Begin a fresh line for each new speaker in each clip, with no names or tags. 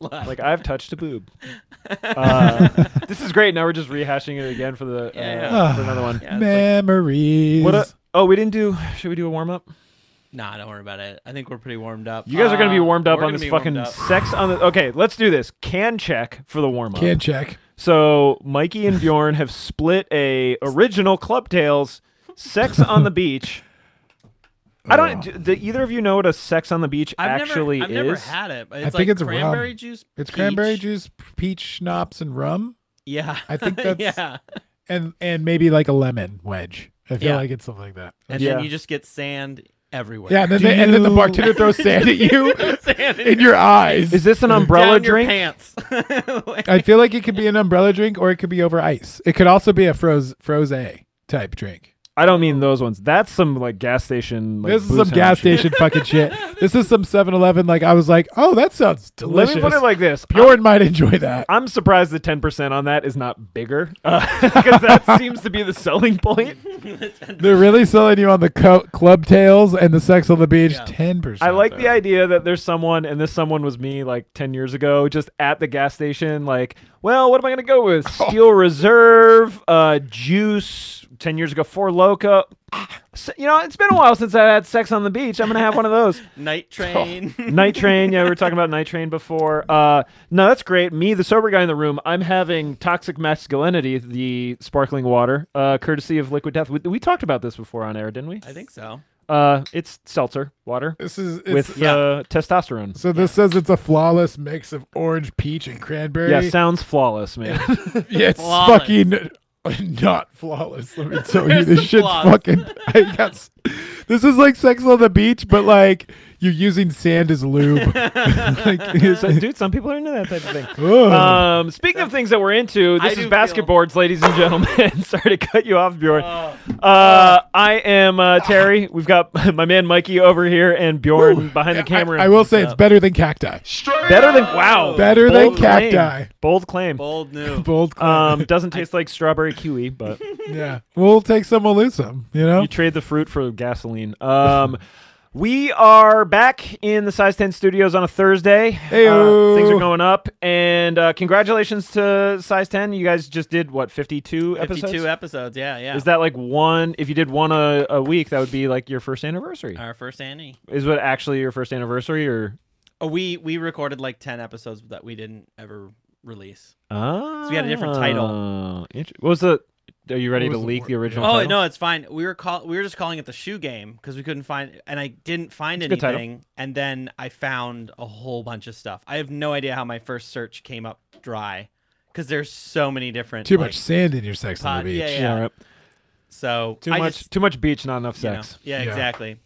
Like I've touched a boob. This is great. Now we're just rehashing it again for the for another one.
Yeah,
Memories.
We didn't do. Should we do a warm up?
Nah, don't worry about it. I think we're pretty warmed up.
You guys are gonna be warmed up
we're
on
gonna
this
be
fucking
warmed up.
sex on the. Okay, let's do this. Can check for the warm up.
Can check.
So Mikey and Bjorn have split a original Club Tales Sex on the Beach. I don't. Do either of you know what a Sex on the Beach actually is?
I've never had it. But it's
I think it's
cranberry
rum.
juice.
It's
peach.
cranberry juice, peach schnapps, and rum.
Yeah,
I think that's
yeah.
And maybe like a lemon wedge. I feel
Yeah.
like it's something like that.
And
Yeah.
then you just get sand everywhere.
Yeah, and then the bartender throws sand at you in your eyes.
Is this an umbrella
Down your
drink?
pants.
I feel like it could be an umbrella drink or it could be over ice. It could also be a froze type drink.
I don't mean those ones. That's some like gas station. Like,
This is
booze
some gas
hound shit.
station fucking shit. This is some 7-Eleven. Like I was like, oh, that sounds
Let
delicious.
me put it like this.
Bjorn might enjoy that.
I'm surprised the 10% on that is not bigger because that seems to be the selling point.
They're really selling you on the club tails and the sex on the beach.
Yeah.
10%.
I like the idea that there's someone, and this someone was me like 10 years ago, just at the gas station, like, well, what am I going to go with? Steel Reserve, juice, 10 years ago, Four Loko. So, you know, it's been a while since I had sex on the beach. I'm going to have one of those.
Night train.
Night Train. Yeah, we were talking about Night Train before. No, that's great. Me, the sober guy in the room, I'm having Toxic Masculinity, the sparkling water, courtesy of Liquid Death. We talked about this before on air, didn't we?
I think so.
It's seltzer water
This is
with testosterone.
So this says it's a flawless mix of orange, peach, and cranberry.
Yeah, sounds flawless, man.
Yeah, it's
Flawless.
fucking not flawless. Let me tell you,
Where's
this
the
shit's
flaws?
fucking. Yes, this is like sex on the beach, but like you're using sand as lube.
Dude, some people are into that type of thing.
Ugh.
Speaking of things that we're into,
I
this is
do
basketboards, ladies and gentlemen. Sorry to cut you off, Bjorn.
Oh.
I am Terry. We've got my man Mikey over here and Bjorn behind the camera.
I will say it's better than cacti.
better than wow.
Better than
Bold claim.
cacti.
Bold claim.
Bold new.
Bold. claim.
Doesn't taste like strawberry kiwi, but
Yeah, we'll take some, we'll lose some. You know.
you trade the fruit for gasoline. We are back in the Size 10 studios on a Thursday.
Heyo.
Things are going up, and congratulations to Size 10. You guys just did what, 52 episodes?
52 episodes. Yeah, yeah.
Is that like one? If you did one a week, that would be like your first anniversary.
our first Annie?
Is it actually your first anniversary, or?
Oh, we recorded like 10 episodes that we didn't ever release.
So
we had a different title.
What was the? Are you ready
What
to
was the
leak
word?
the original?
Oh
title?
no, it's fine. We were just calling it the shoe game because we couldn't find, and I didn't find
It's a good title.
anything. And then I found a whole bunch of stuff. I have no idea how my first search came up dry because there's so many different.
Too
like,
much sand in your sex on the beach.
yeah,
Yeah, right.
So
Too
I
much.
just,
Too much beach, not enough
you know,
sex.
yeah,
Yeah.
exactly.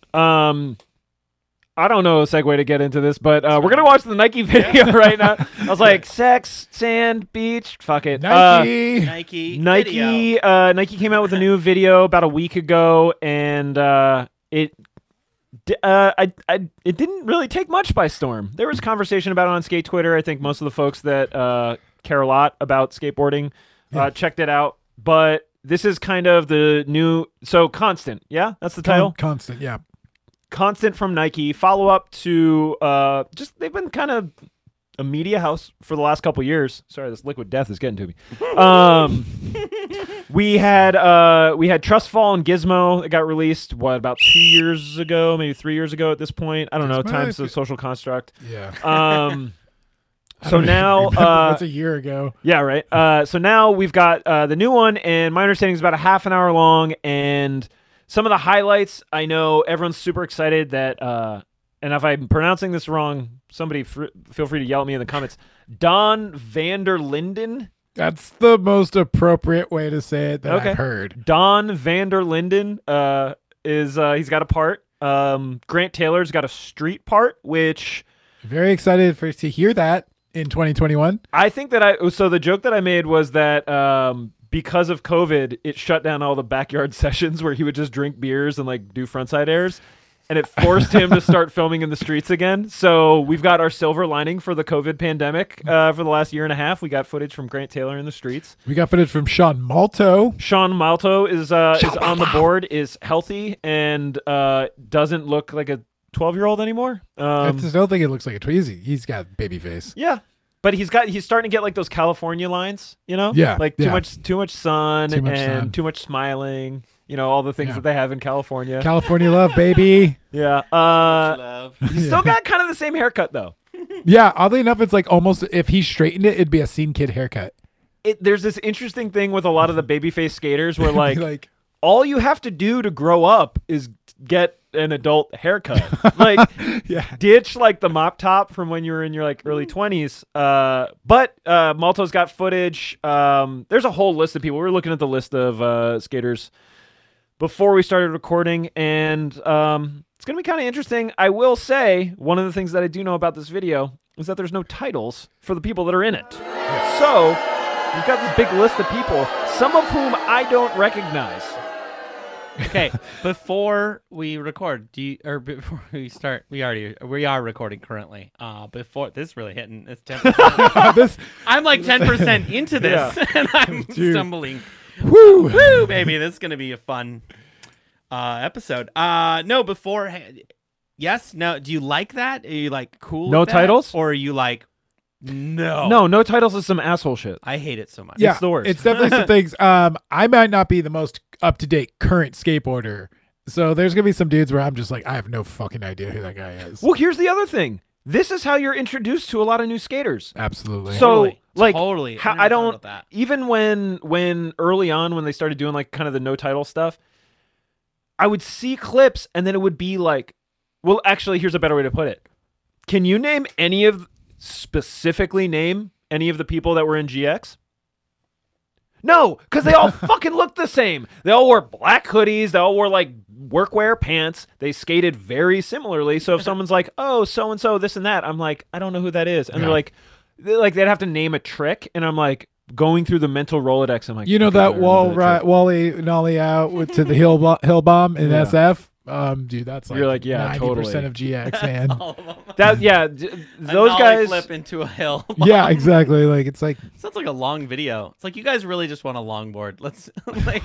I don't know a segue to get into this, but we're gonna watch the Nike video right now. I was like, sex, sand, beach, fuck it.
Nike.
Nike. Video.
Nike came out with a new video about a week ago, and it didn't really take much by storm. There was conversation about it on Skate Twitter. I think most of the folks that care a lot about skateboarding checked it out. But this is kind of the new, so Constant, yeah, that's the title.
Constant. Yeah.
Constant from Nike, follow up to just they've been kind of a media house for the last couple years. Sorry, this liquid death is getting to me. We had Trust Fall and Gizmo that got released about 2 years ago, maybe 3 years ago at this point. I don't know.
Gizmo,
Time's a social construct.
Yeah.
So now
that's a year ago.
yeah, right. So now we've got the new one, and my understanding is about a half an hour long, and some of the highlights, I know everyone's super excited that, and if I'm pronouncing this wrong, somebody feel free to yell at me in the comments. Daan van der Linden.
That's the most appropriate way to say it that
Okay.
I've heard.
Daan van der Linden is he's got a part. Grant Taylor's got a street part, which
Very excited to hear that in 2021.
I think that so the joke that I made was that because of COVID, it shut down all the backyard sessions where he would just drink beers and like do frontside airs. And it forced him to start filming in the streets again. So we've got our silver lining for the COVID pandemic for the last year and a half. We got footage from Grant Taylor in the streets.
We got footage from Sean Malto.
Sean Malto is on the board, is healthy, and doesn't look like a 12-year-old anymore.
I just don't think it looks like a tweezy. He's got baby face.
Yeah. But he's starting to get like those California lines, you know?
Yeah,
Like
yeah.
too much sun
Too much
and
sun.
too much smiling. You know, all the things that they have in California.
California love, baby.
Yeah.
Love.
He's still got kind of the same haircut though.
Yeah, oddly enough, it's like almost if he straightened it, it'd be a scene kid haircut.
There's this interesting thing with a lot of the babyface skaters where like all you have to do to grow up is get an adult haircut. Like ditch like the mop top from when you were in your like early 20s. But Malto's got footage. There's a whole list of people. We were looking at the list of skaters before we started recording, and it's going to be kind of interesting. I will say one of the things that I do know about this video is that there's no titles for the people that are in it. So we've got this big list of people, some of whom I don't recognize.
Okay, before we record, before we start, we are recording currently. Before this is really hitting, it's 10%. I'm like 10% into this, and I'm stumbling. Woo, baby, this is gonna be a fun episode. No, before, yes, no. Do you like that? Are you like cool?
No
with that?
titles,
or are you like? No
titles is some asshole shit.
I hate it so much.
Yeah,
it's the worst.
It's definitely some things. I might not be the most up-to-date current skateboarder, so there's gonna be some dudes where I'm just like, I have no fucking idea who that guy is.
Well, here's the other thing. This is how you're introduced to a lot of new skaters.
Absolutely.
So like
totally.
I don't even when early on when they started doing like kind of the no title stuff, I would see clips and then it would be like, well, actually, here's a better way to put it. Can you specifically name any of the people that were in GX? No, because they all fucking looked the same. They all wore black hoodies. They all wore like workwear pants. They skated very similarly. So if someone's like, oh, so-and-so, this and that, I'm like, I don't know who that is. And they're like they'd have to name a trick. And I'm like going through the mental Rolodex. I'm like,
you know that Wally nollie out to the hill bomb in SF? Dude, that's like,
you're like 90%
totally. Of GX, man.
Those guys
flip into a hill.
Yeah, exactly. Like it's like
sounds like a long video. It's like you guys really just want a longboard. Let's play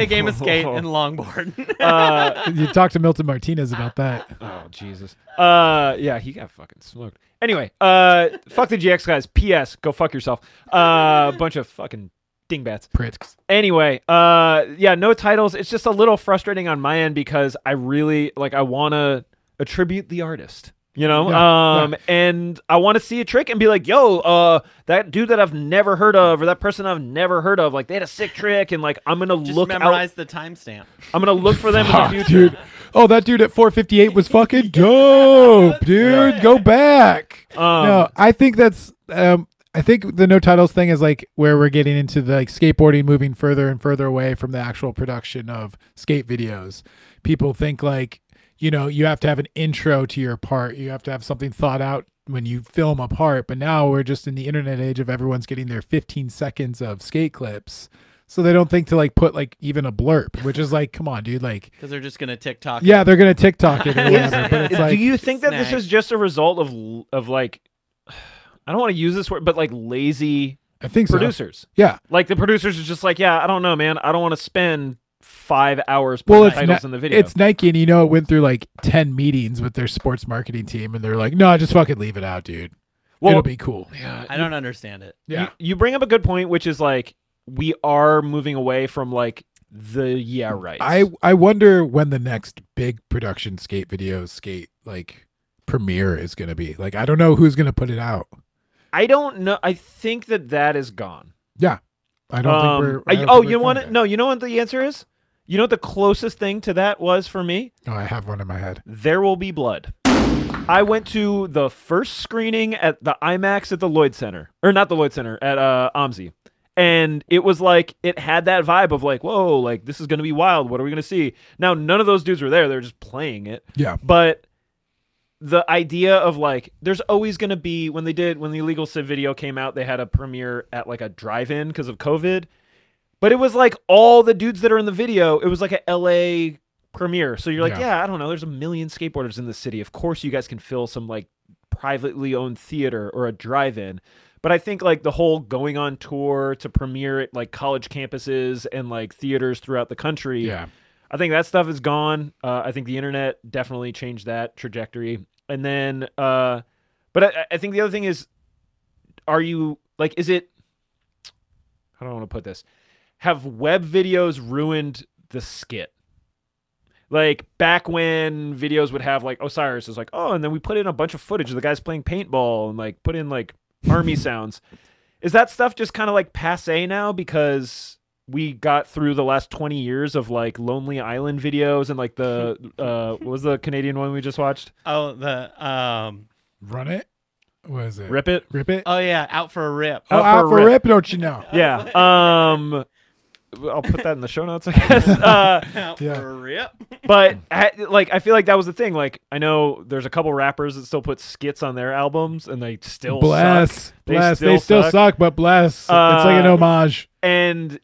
a game of skate and longboard.
You talk to Milton Martinez about that.
Oh Jesus. Yeah, he got fucking smoked. Anyway, fuck the GX guys. P.S. Go fuck yourself. Bunch of fucking dingbats.
Pricks.
Anyway, no titles. It's just a little frustrating on my end because I really I want to attribute the artist, you know? And I want to see a trick and be like, yo, that dude that I've never heard of or that person I've never heard of, like they had a sick trick and like I'm going to
just memorize the timestamp.
I'm going to look for them in the future.
Dude. Oh, that dude at 458 was fucking dope, dude. Yeah. Go back. No, I think that's I think the no titles thing is like where we're getting into the like skateboarding moving further and further away from the actual production of skate videos. People think like, you know, you have to have an intro to your part. You have to have something thought out when you film a part. But now we're just in the internet age of everyone's getting their 15 seconds of skate clips. So they don't think to like put like even a blurb, which is like, come on, dude, like
because they're just gonna TikTok.
Yeah, they're gonna TikTok it or whatever. But it's like,
do you think that this is just a result of like, I don't want to use this word, but like lazy producers?
So. Yeah,
like the producers are just like, yeah, I don't know, man, I don't want to spend 5 hours putting titles in the video.
It's Nike, and you know it went through like 10 meetings with their sports marketing team, and they're like, no, just fucking leave it out, dude. Well, it'll be cool.
Yeah, I don't understand it.
Yeah,
you bring up a good point, which is like we are moving away from like the rights.
I wonder when the next big production skate like premiere is going to be. Like, I don't know who's going to put it out.
I don't know. I think that is gone.
Yeah, I don't think we're.
You know what the answer is? You know what the closest thing to that was for me?
Oh, I have one in my head.
There Will Be Blood. I went to the first screening at the IMAX at the Lloyd Center, or not the Lloyd Center, at OMSI. And it was like, it had that vibe of like, whoa, like this is going to be wild. What are we going to see? Now, none of those dudes were there. They were just playing it.
Yeah.
But the idea of like, there's always going to be, when the Illegal Civ video came out, they had a premiere at like a drive-in because of COVID. But it was like all the dudes that are in the video, it was like a LA premiere. So you're like, yeah, I don't know. There's a million skateboarders in the city. Of course you guys can fill some like privately owned theater or a drive-in. But I think like the whole going on tour to premiere at like college campuses and like theaters throughout the country.
Yeah.
I think that stuff is gone. I think the internet definitely changed that trajectory. And then, but I think the other thing is are you like? Is it? How do I want to put this? Have web videos ruined the skit? Like back when videos would have like Osiris is like, oh, and then we put in a bunch of footage of the guys playing paintball and like put in like army sounds. Is that stuff just kind of like passe now because we got through the last 20 years of like Lonely Island videos and like the what was the Canadian one we just watched?
Oh, the
Run It. What is it?
Rip It.
Rip It.
Oh yeah, Out for a Rip.
Oh, out for a rip, don't you know?
Yeah. I'll put that in the show notes, I guess.
Out
yeah.
for a rip.
But like, I feel like that was the thing. Like, I know there's a couple rappers that still put skits on their albums, and they still suck.
They still suck, but bless. It's like an homage.
And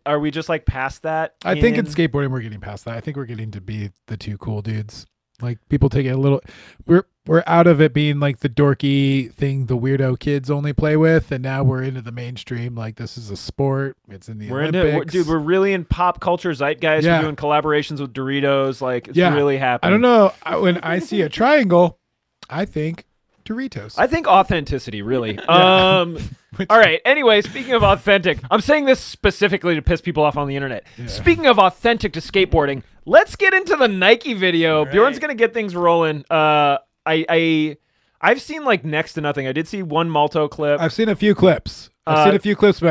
are we just like past that?
I think in skateboarding we're getting past that. I think we're getting to be the two cool dudes. Like people take it a little. We're out of it being like the dorky thing the weirdo kids only play with, and now we're into the mainstream. Like this is a sport. It's in the Olympics.
We're really in pop culture zeitgeist.
Yeah.
We're doing collaborations with Doritos. Like it's really happening.
I don't know. When I see a triangle, I think Doritos.
I think authenticity, really. All right. Anyway, speaking of authentic, I'm saying this specifically to piss people off on the internet. Yeah. Speaking of authentic to skateboarding, let's get into the Nike video. Right. Bjorn's gonna get things rolling. I've seen like next to nothing. I did see one Malto clip.
I've seen a few clips. But I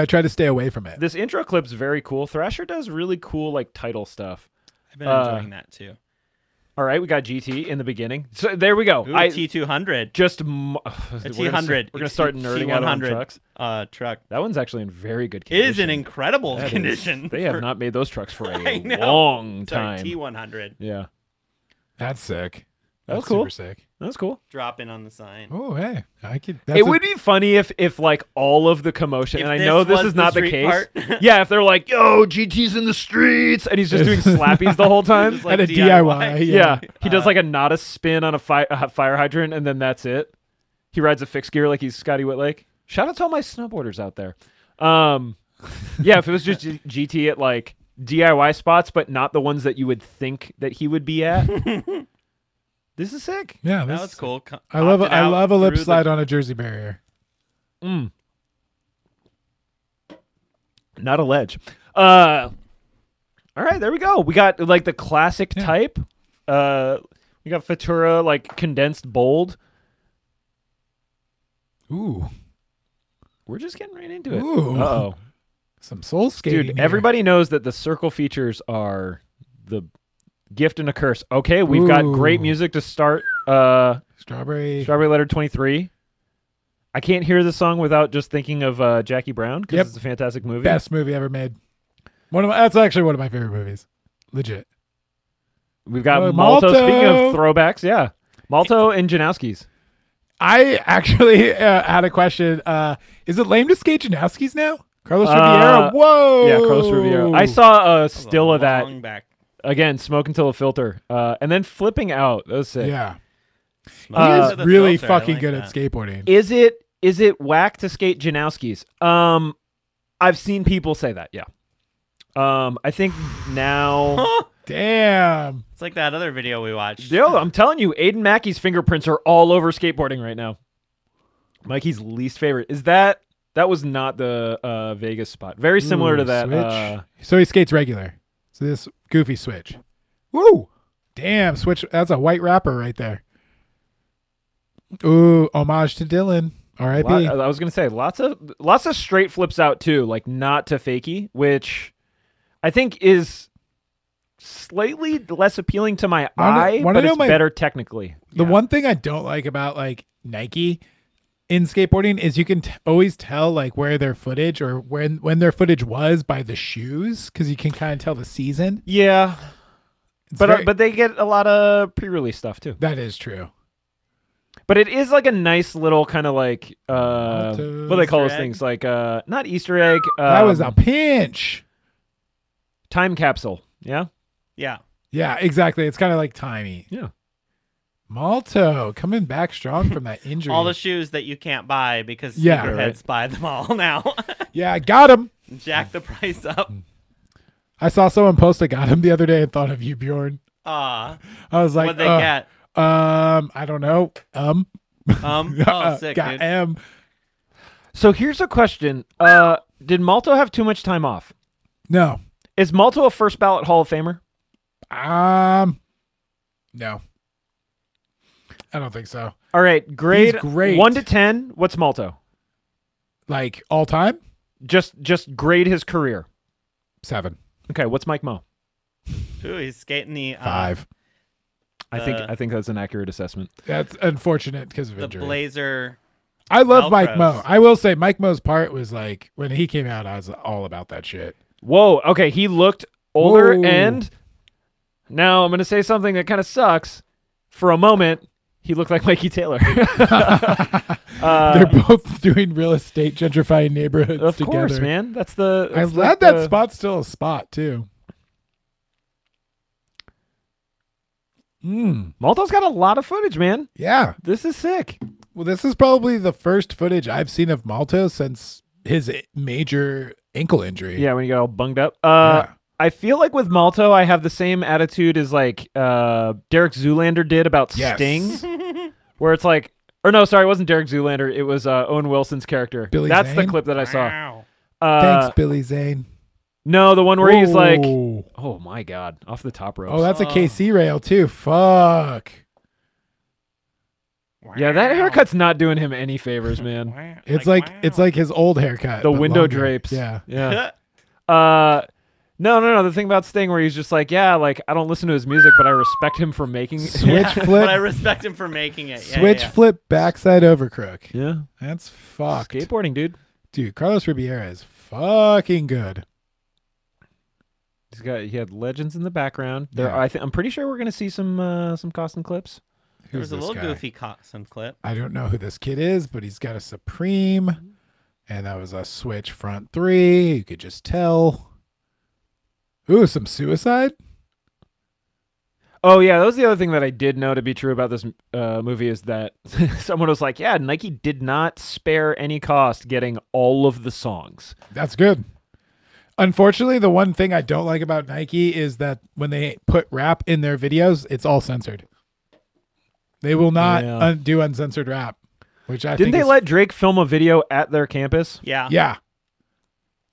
try to stay away from it.
This intro clip's very cool. Thrasher does really cool like title stuff.
I've been enjoying that too.
All right, we got GT in the beginning. So there we go.
Ooh, T200.
Just
T100.
We're gonna start nerding out on trucks.
Truck.
That one's actually in very good condition.
It is in incredible condition.
They have not made those trucks for a long time.
T100.
Yeah.
That's sick.
That was cool.
Super sick.
That was cool.
Drop in on the sign.
Oh, hey.
It would be funny if like all of the commotion, and I know this is not the case. Yeah, if they're like, yo, GT's in the streets, and he's just doing slappies the whole time.
Like at a DIY.
Yeah. He does like a not a spin on a fire hydrant, and then that's it. He rides a fixed gear like he's Scotty Whitlake. Shout out to all my snowboarders out there. Yeah, if it was just GT at like DIY spots, but not the ones that you would think that he would be at. This is sick.
Yeah,
that was cool.
I love a lip slide on a Jersey barrier.
Not a ledge. All right, there we go. We got like the classic type. We got Futura like condensed bold.
Ooh.
We're just getting right into it.
Ooh.
Uh-oh.
Some soul skating.
Dude, everybody knows that the circle features are the gift and a curse. Okay, we've got great music to start.
Strawberry
Letter 23. I can't hear the song without just thinking of Jackie Brown because it's a fantastic movie.
Best movie ever made. That's actually one of my favorite movies. Legit.
We've got Malto. Speaking of throwbacks, yeah. Malto and Janowski's.
I actually had a question. Is it lame to skate Janowski's now? Carlos Ribeiro. Whoa.
Yeah, Carlos Ribeiro. I saw a still of that.
Back.
Again, smoke until a filter. And then flipping out. That was sick.
Yeah. He is really fucking good at skateboarding.
Is it whack to skate Janowski's? I've seen people say that, yeah. I think now...
Damn.
It's like that other video we watched.
Yo, I'm telling you, Aiden Mackey's fingerprints are all over skateboarding right now. Mikey's least favorite. Is that was not the Vegas spot. Very similar to that.
So he skates regular. So this goofy switch. Woo! Damn, switch. That's a white rapper right there. Ooh, homage to Dylan. R.I.P.
I was gonna say lots of straight flips out too, like not to fakie, which I think is slightly less appealing to my eye, but it's better technically.
The one thing I don't like about like Nike in skateboarding is you can always tell like where their footage or when their footage was by the shoes, because you can kind of tell the season.
Yeah, but they get a lot of pre-release stuff too.
That is true.
But it is like a nice little kind of like what do they call those things? Like not Easter egg.
That was a pinch.
Time capsule. Yeah.
Yeah.
Yeah, exactly. It's kind of like timey.
Yeah.
Malto coming back strong from that injury.
All the shoes that you can't buy because sneakerheads buy them all now.
Yeah, I got him.
Jack the price up.
I saw someone post I got him the other day and thought of you, Bjorn.
I
was like,
what'd they get?
I don't know.
Oh, sick,
got
dude.
So here's a question. Did Malto have too much time off?
No.
Is Malto a first ballot Hall of Famer?
No. I don't think so.
All right, grade
He's great.
1 to 10. What's Malto?
Like all time?
Just grade his career.
7.
Okay, what's Mike Mo?
Ooh, he's skating the
5.
I think that's an accurate assessment.
That's unfortunate because of
the
injury.
Blazer.
I love Mike
Velcros.
Mo. I will say Mike Mo's part was like when he came out, I was all about that shit.
Whoa. Okay, he looked older,
Whoa.
and now I'm going to say something that kind of sucks. For a moment, he looked like Mikey Taylor.
They're both doing real estate gentrifying neighborhoods
Of
together.
course, man. That's the.
I'm
that's
glad
like
that spot's still a spot too.
Malto's got a lot of footage, man.
Yeah.
This is sick.
Well, this is probably the first footage I've seen of Malto since his major ankle injury.
Yeah, when you got all bunged up.
Yeah.
I feel like with Malto, I have the same attitude as like Derek Zoolander did about
Yes.
Sting, where it's like, or no, sorry, it wasn't Derek Zoolander. It was Owen Wilson's character.
Billy
That's the
Zane?
clip that I saw.
Wow.
Thanks, Billy Zane.
No, the one where he's like,
Whoa.
oh my God, off the top ropes.
Oh, that's a KC rail too. Fuck.
Yeah, that haircut's not doing him any favors, man.
Wow.
It's like it's like his old haircut.
The
but
window
longer.
drapes.
Yeah.
Yeah. No. The thing about Sting where he's just like, yeah, like I don't listen to his music, but I respect him for making it.
Switch
But I
flip.
respect him for making it. Yeah,
Switch
yeah.
flip backside over crook.
Yeah.
That's fucked.
Skateboarding, dude.
Dude, Carlos Ribeiro is fucking good.
He had legends in the background. There,
Yeah.
I'm pretty sure we're gonna see some Costin clips.
There
Who's
was a
this
little
guy?
goofy Cotson clip.
I don't know who this kid is, but he's got a Supreme. And that was a switch front 3. You could just tell. Ooh, some suicide?
Oh yeah, that was the other thing that I did know to be true about this movie is that someone was like, yeah, Nike did not spare any cost getting all of the songs.
That's good. Unfortunately, the one thing I don't like about Nike is that when they put rap in their videos, it's all censored. They will not do uncensored rap, which I
Didn't
think
they let Drake film a video at their campus?
Yeah.
Yeah.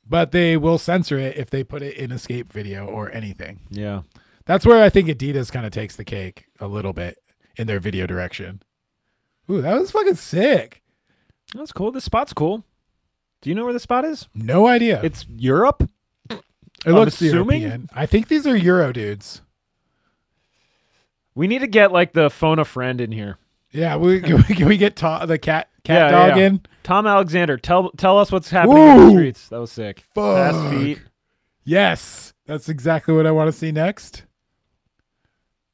But they will censor it if they put it in a skate video or anything.
Yeah.
That's where I think Adidas kind of takes the cake a little bit in their video direction. Ooh, that was fucking sick.
That's cool. This spot's cool. Do you know where the spot is?
No idea.
It's Europe.
It
I'm
looks
assuming?
European. I think these are Euro dudes.
We need to get like the phone a friend in here.
Yeah, can we get the cat dog in?
Tom Alexander, tell us what's happening in the
Ooh.
streets. That was sick. Fast
Fuck.
feet.
Yes, that's exactly what I want to see next.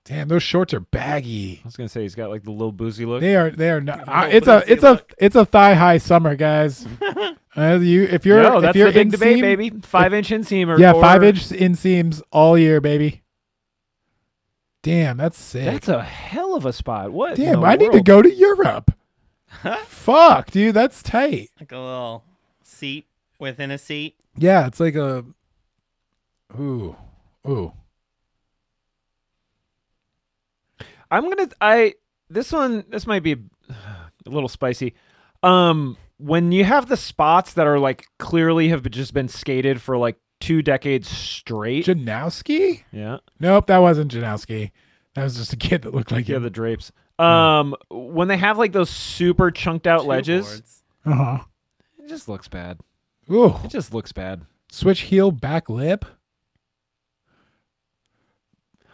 Damn, those shorts are baggy.
I was gonna say he's got like the little boozy look.
They are not.
Little boozy
It's a thigh high summer, guys. If you're
Yo, that's
if you're
the big
in
debate,
seam,
baby. 5-inch inseam or
Yeah,
or-
5-inch inseams all year, baby. Damn, that's sick.
That's a hell of a spot. What? in
Damn,
the
I need to
world?
go to Europe. Fuck, dude, that's tight.
Like a little seat within a seat.
Yeah, it's like a. Ooh.
This might be a little spicy. When you have the spots that are like clearly have just been skated for like 2 decades straight.
Janowski?
Yeah.
Nope, that wasn't Janowski. That was just a kid that looked like
Yeah,
him.
the drapes. When they have like those super chunked out ledges,
Boards.
Uh-huh.
it just looks bad.
Ooh.
It just looks bad.
Switch heel, back lip.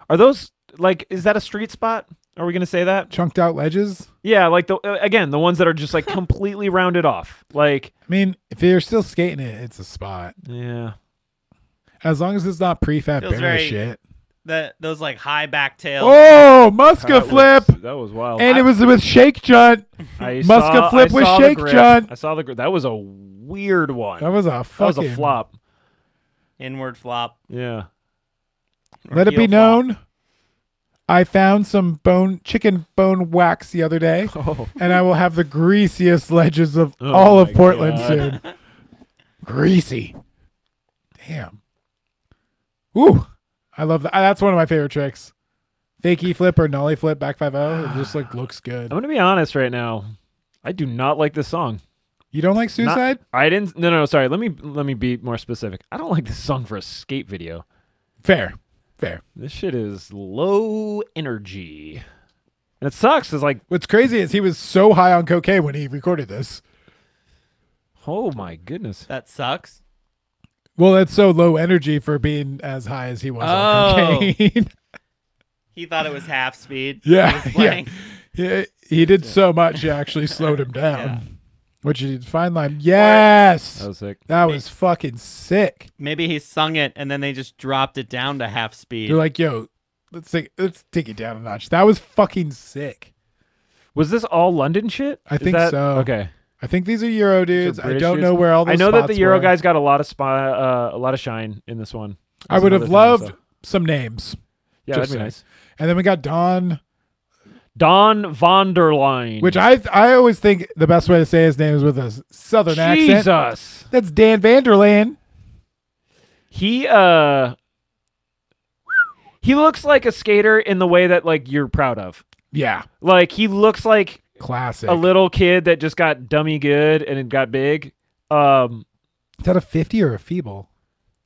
Are those like? Is that a street spot? Are we gonna say that?
Chunked out ledges.
Yeah, like the ones that are just like completely rounded off. Like,
I mean, if you're still skating it, it's a spot.
yeah.
As long as it's not prefab
Feels
bear
very-
shit.
Those like high back tails.
Oh, Muska flip.
That was wild.
And it was with shake junt. Muska flip with shake junt.
I saw the grip. That was a weird one.
That was a
That
fucking.
was a flop.
Inward flop.
Yeah.
or
Let it be
heel flop.
known, I found some chicken bone wax the other day,
Oh.
and I will have the greasiest ledges of
Oh
all of
my
Portland
God.
soon. Greasy. Damn. Ooh, I love that. That's one of my favorite tricks. Fakey flip or nollie flip back 5-0. It just like looks good.
I'm gonna be honest right now. I do not like this song.
You don't like Suicide?
I didn't. No. Sorry. Let me be more specific. I don't like this song for a skate video.
Fair.
This shit is low energy, and it sucks. It's like
What's crazy is he was so high on cocaine when he recorded this.
oh my goodness.
That sucks.
Well, that's so low energy for being as high as he was on cocaine.
He thought it was half speed.
Yeah,
He was playing.
He did so much, he actually slowed him down.
Yeah.
Which is fine line. Yes,
That was sick.
that was fucking sick.
Maybe he sung it and then they just dropped it down to half speed.
You're like, yo, let's take it down a notch. That was fucking sick.
Was this all London shit?
I
Is
think
that-
so.
Okay.
I think these are Euro dudes. I
British
don't
dudes?
know where all those
I know that
spots
the Euro
were.
guys got a lot of shine in this one.
I
That's
would
another
have
thing I
loved
saw.
some names.
Yeah,
just
that'd be
saying.
nice.
And then we got Daan,
Don von der Leyen.
which I always think the best way to say his name is with a southern accent.
Jesus.
That's Dan Vanderland.
He looks like a skater in the way that like you're proud of.
Yeah,
Like he looks like
classic.
a little kid that just got dummy good and it got big.
Is that a 50 or a feeble?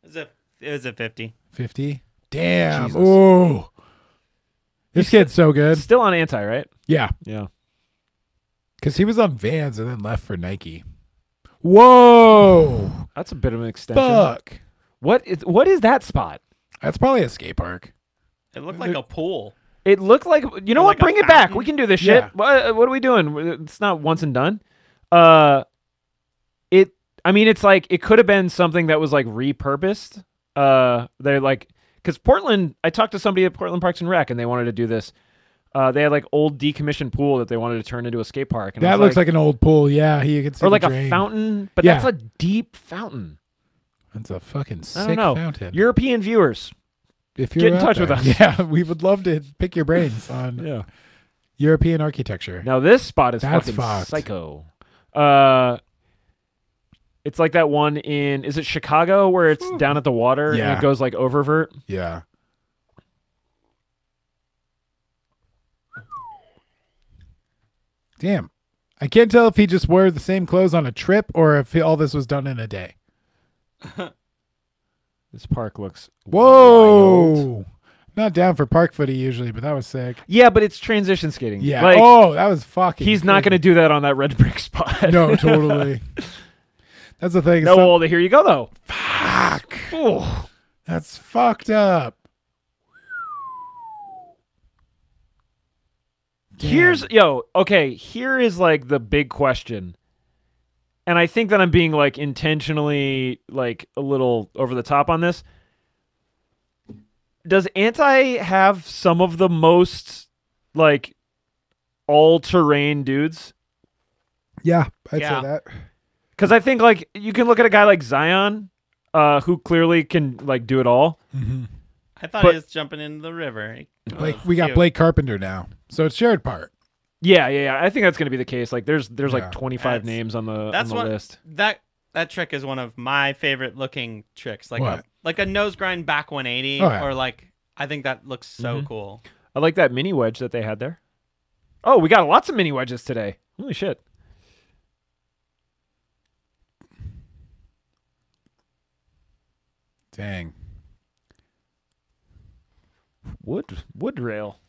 It was a 50.
50. Damn.
Jesus.
Ooh. This kid's so good.
Still on anti, right?
Yeah,
Yeah.
because he was on Vans and then left for Nike. Whoa.
That's a bit of an extension.
Fuck.
What is that spot?
That's probably a skate park.
It looked like a pool.
It looked like
Or
what?
like a
Bring it back.
fountain?
We can do this
Yeah.
shit. What are we doing? It's not once and done. I mean, it's like it could have been something that was like repurposed. They're like, because Portland. I talked to somebody at Portland Parks and Rec, and they wanted to do this. They had like old decommissioned pool that they wanted to turn into a skate park. And I
That
was
looks like an old pool. Yeah, you can see
or
the
like
drain.
a fountain, but
Yeah.
that's a deep fountain.
That's a fucking
I
sick
don't know.
fountain.
European viewers,
If you're
get in
out
touch with
there.
us.
Yeah, we would love to pick your brains on
yeah.
European architecture.
Now this spot is
That's
fucking
fucked.
psycho. It's like that one is it Chicago where it's down at the water and
Yeah.
it goes like oververt?
Yeah. Damn. I can't tell if he just wore the same clothes on a trip or if all this was done in a day.
This park looks
Whoa.
wild.
Not down for park footy usually, but that was sick.
Yeah, but it's transition skating.
Yeah.
Like,
oh, that was fucking
he's not going to
crazy.
do that on that red brick spot.
No, totally. That's the thing.
No, well, here you go though.
Fuck.
Ooh.
That's fucked up. Damn.
Here is like the big question. And I think that I'm being like intentionally like a little over the top on this. Does Anti have some of the most like all-terrain dudes?
Yeah, I'd
Yeah.
say that.
Because I think like you can look at a guy like Zion, who clearly can like do it all.
Mm-hmm.
I thought
But-
he was jumping into the river.
We got
Cute.
Blake Carpenter now, so it's shared part.
Yeah. I think that's gonna be the case. Like there's
Yeah.
like 25
That's-
names on the
That's one
list.
that trick is one of my favorite looking tricks.
What?
Like a nose grind back 180,
Oh, yeah.
or like I think that looks so
Mhm.
cool.
I like that mini wedge that they had there. Oh, we got lots of mini wedges today. Holy shit.
Dang.
Wood rail.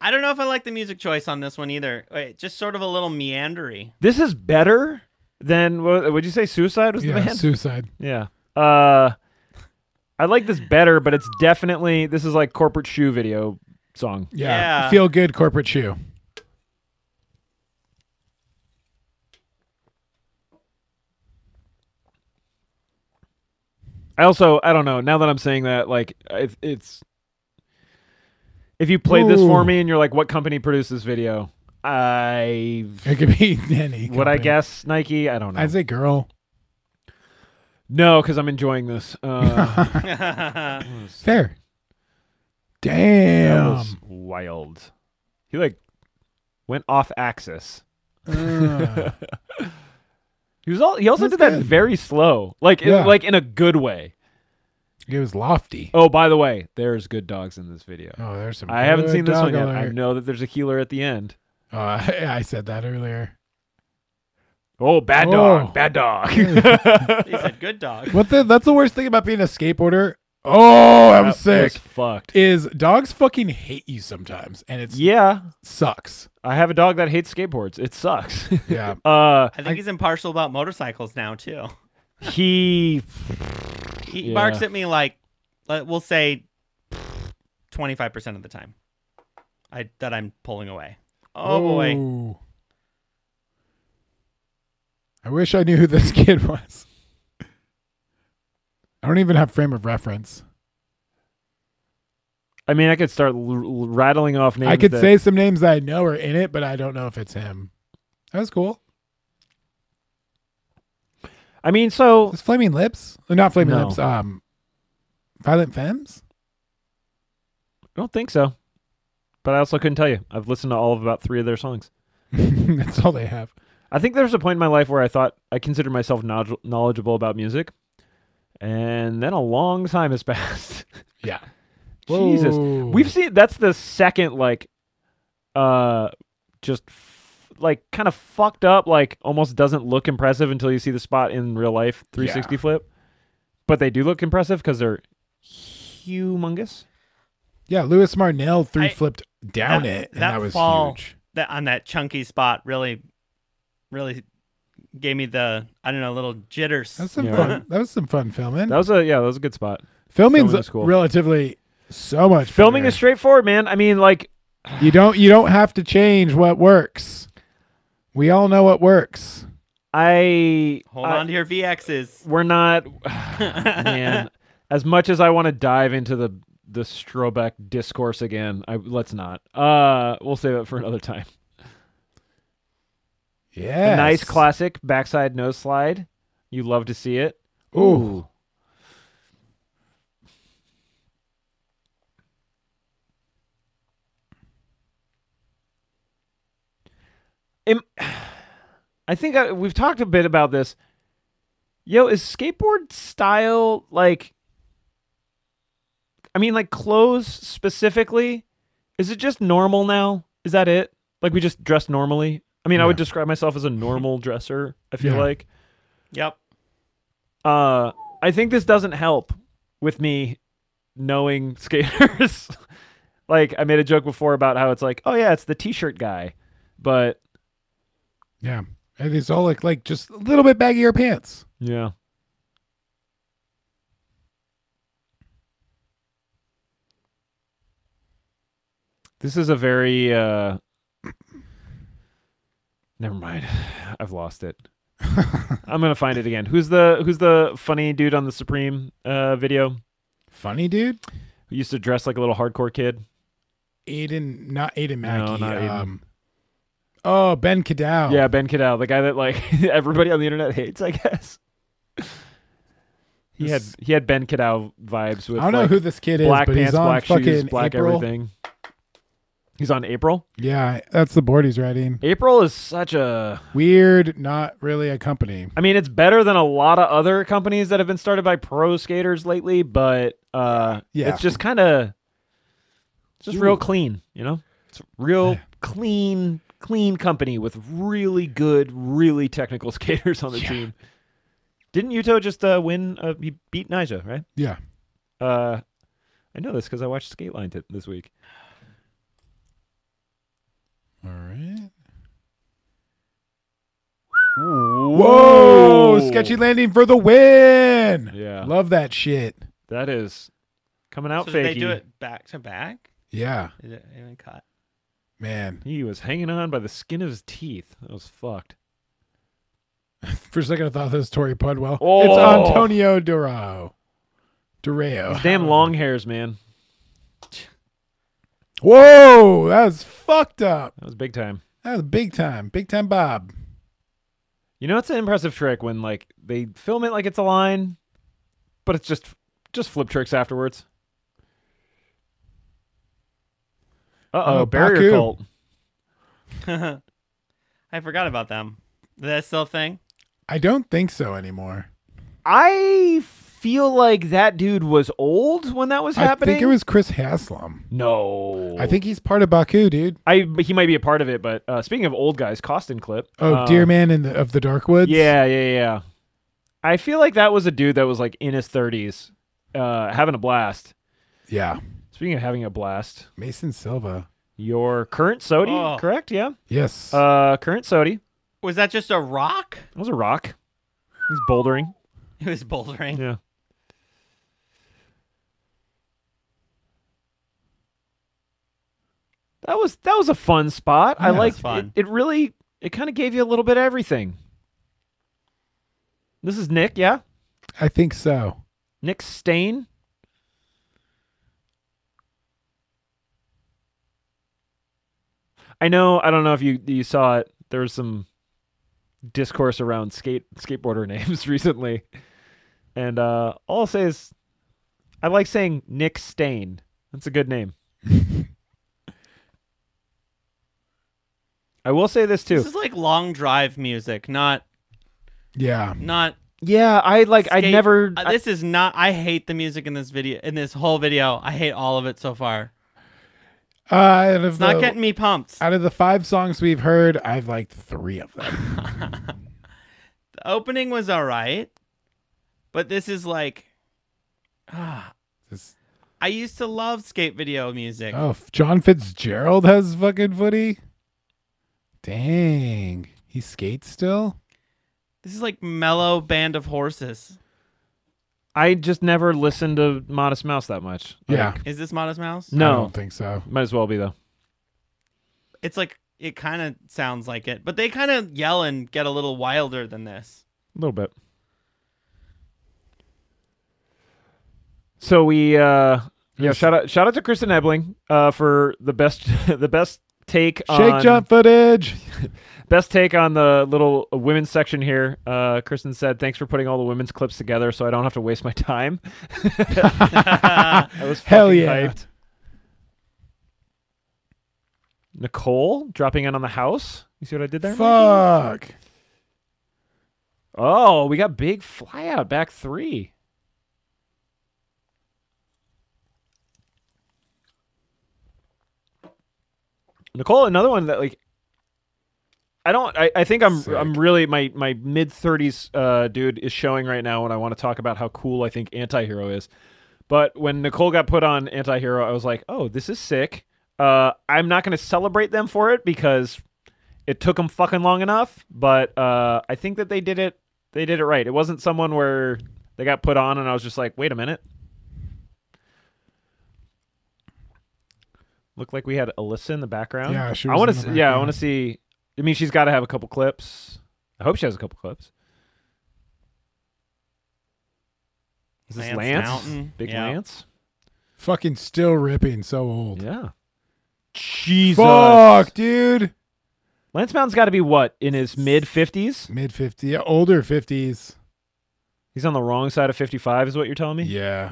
I don't know if I like the music choice on this one either. Wait, just sort of a little meandery.
This is better than would you say Suicide was the
Yeah,
band?
Suicide.
Yeah. I like this better, but it's definitely this is like corporate shoe video song.
Yeah.
Yeah.
Feel good corporate shoe.
I don't know. Now that I'm saying that, like it's if you played this for
Ooh.
me and you're like, what company produced this video?
It could be any.
Would I
company.
guess Nike? I don't know.
I'd say girl.
No, because I'm enjoying this.
Fair.
That
Damn.
was wild. He like went off axis. He also
That's
did that
good.
very slow, like
Yeah.
in a good way.
It was lofty.
Oh, by the way, there's good dogs in this video.
Oh, there's some.
I haven't
good
seen this
dog
one yet. I
alert.
know that there's a healer at the end.
I said that earlier.
Oh, bad dog. Bad dog.
He said good dog.
That's the worst thing about being a skateboarder. Oh, I'm sick.
Fucked.
Is dogs fucking hate you sometimes, and it's sucks.
I have a dog that hates skateboards. It sucks.
Yeah.
I think he's impartial about motorcycles now too.
He
barks at me like, we'll say, 25% of the time. That I'm pulling away. Oh boy.
I wish I knew who this kid was. I don't even have frame of reference.
I mean, I could start rattling off names.
I could say some names that I know are in it, but I don't know if it's him. That was cool.
I mean, so
it's Flaming Lips? Not Flaming Lips. Violent Femmes?
I don't think so. But I also couldn't tell you. I've listened to all of about 3 of their songs.
That's all they have.
I think there was a point in my life where I thought I considered myself knowledgeable about music. And then a long time has passed.
Yeah.
Jesus. We've seen, that's the second, like, just, like, kind of fucked up, like, almost doesn't look impressive until you see the spot in real life 360 flip. But they do look impressive because they're humongous.
Yeah, Louis Marnell flipped down it, and that was huge.
On that chunky spot really gave me the, I don't know, little jitters.
That was some fun. That was some fun filming.
That was a good spot.
Filming's cool. Relatively so much.
Filming is straightforward, man. I mean, like,
you don't have to change what works. We all know what works.
Hold on to your VXs.
We're not, man. As much as I want to dive into the Strobeck discourse again, let's not. We'll save it for another time.
Yeah.
A nice classic backside nose slide. You love to see it.
Ooh.
I think we've talked a bit about this. Yo, is skateboard style like, I mean, like clothes specifically, is it just normal now? Is that it? Like we just dress normally? I mean, I would describe myself as a normal dresser, I feel like.
Yep.
I think this doesn't help with me knowing skaters. Like, I made a joke before about how it's like, oh yeah, it's the t-shirt guy. But
yeah, and it's all like just a little bit baggier pants.
Yeah. This is a very never mind. I've lost it. I'm gonna find it again. Who's the funny dude on the Supreme video?
Funny dude?
Who used to dress like a little hardcore kid?
Not Aiden Mackey.
No, not Aiden.
Oh, Ben Cadell.
Yeah, Ben Cadell, the guy that like everybody on the internet hates, I guess. He had Ben Cadell vibes with.
I don't know who this kid is,
black
but
pants,
he's on
black
fucking
shoes, black
April.
everything. He's on April.
Yeah, that's the board he's writing.
April is such a
weird, not really a company.
I mean, it's better than a lot of other companies that have been started by pro skaters lately, but it's just kind of just real clean, you know? It's real clean company with really good, really technical skaters on the team. Didn't Yuto just win? He beat Nyjah, right?
Yeah.
I know this because I watched Skateline this week.
All right.
Whoa!
Sketchy landing for the win.
Yeah.
Love that shit.
That is coming out
so
fakey.
Did they do it back to back?
Yeah.
Is it even cut?
Man.
He was hanging on by the skin of his teeth. That was fucked.
For a second, I thought that was Tori Pudwell.
Oh.
It's Antonio Durao. Durao.
These damn long hairs, man.
Whoa, that was fucked up.
That was big time.
That was big time. Big time Bob.
You know, it's an impressive trick when like they film it like it's a line, but it's just flip tricks afterwards. Uh-oh, barrier cult.
I forgot about them. Is that still a thing?
I don't think so anymore.
I feel like that dude was old when that was happening.
I think it was Chris Haslam.
No.
I think he's part of Baku, dude.
He might be a part of it, but speaking of old guys, Costin clip.
Oh, Deer Man of the Dark Woods?
Yeah. I feel like that was a dude that was like in his 30s, having a blast.
Yeah.
Speaking of having a blast.
Mason Silva.
Your current Sodi, correct? Yeah.
Yes.
Current Sodi.
Was that just a rock?
That was a rock. He's bouldering.
It was bouldering.
Yeah. That was a fun spot.
Yeah,
I liked
fun.
it. It kind of gave you a little bit of everything. This is Nick, yeah?
I think so.
Nick Stain. I don't know if you saw it. There was some discourse around skateboarder names recently. And all I'll say is I like saying Nick Stain. That's a good name. I will say this too.
This is like long drive music, not.
Yeah.
Yeah, I never.
This is not. I hate the music in this video. In this whole video, I hate all of it so far. It's not getting me pumped.
Out of the 5 songs we've heard, I've liked 3 of them.
The opening was all right, but this is like. I used to love skate video music.
Oh, John Fitzgerald has fucking footy. Dang, he skates still.
This is like mellow Band of Horses.
I just never listened to Modest Mouse that much.
Yeah.
Is this Modest Mouse?
No.
I don't think so.
Might as well be though.
It's like it kind of sounds like it, but they kind of yell and get a little wilder than this.
A little bit. So we shout out to Kristen Ebling for the best take on
Shake jump footage.
Best take on the little women's section here. Kristen said, "Thanks for putting all the women's clips together, so I don't have to waste my time." I was
Hell yeah.
hyped. Nicole dropping in on the house. You see what I did there?
Fuck.
Mikey? Oh, we got big fly out back 3. Nicole, another one that like I think I'm really my mid 30s dude is showing right now when I want to talk about how cool I think Anti-Hero is. But when Nicole got put on Anti-Hero, I was like, "Oh, this is sick." I'm not going to celebrate them for it because it took them fucking long enough, but I think that they did it right. It wasn't someone where they got put on and I was just like, "Wait a minute." Looked like we had Alyssa in the background.
Yeah, she
I
was
want
in the
to. Yeah, I
background.
want to see. I mean, she's got to have a couple clips. I hope she has a couple clips. Is this Lance?
Mountain.
Big
Yeah.
Lance?
Fucking still ripping, so old.
Yeah. Jesus.
Fuck, dude.
Lance Mountain's got to be what, in his mid 50s?
Mid 50s, yeah, older 50s.
He's on the wrong side of 55, is what you're telling me?
Yeah.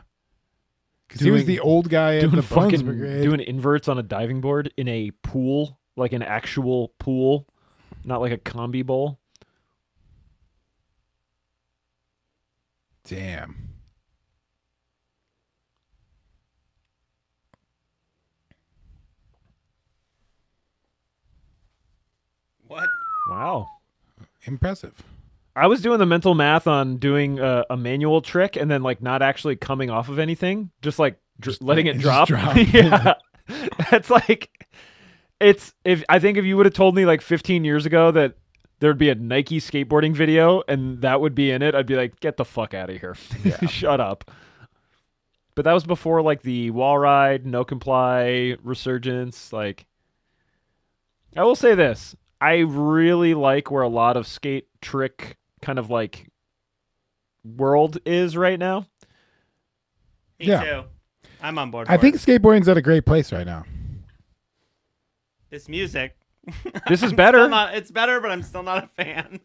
Because he was the old guy in
doing
the Bones
fucking
Brigade.
doing inverts on a diving board in a pool, like an actual pool, not like a combi bowl.
Damn.
What?
Wow.
Impressive.
I was doing the mental math on doing a manual trick and then like not actually coming off of anything, just like letting it drop. Yeah. That's like I think if you would have told me like 15 years ago that there'd be a Nike skateboarding video and that would be in it, I'd be like, get the fuck out of here.
Yeah.
Shut up. But that was before like the wall ride, no comply, resurgence. Like, I will say this. I really like where a lot of skate trick kind of like world is right now.
Me
Yeah.
too. I'm on board.
I
for
think
it.
skateboarding's at a great place right now.
This music.
This is
I'm
better.
still not- it's better, but I'm still not a fan.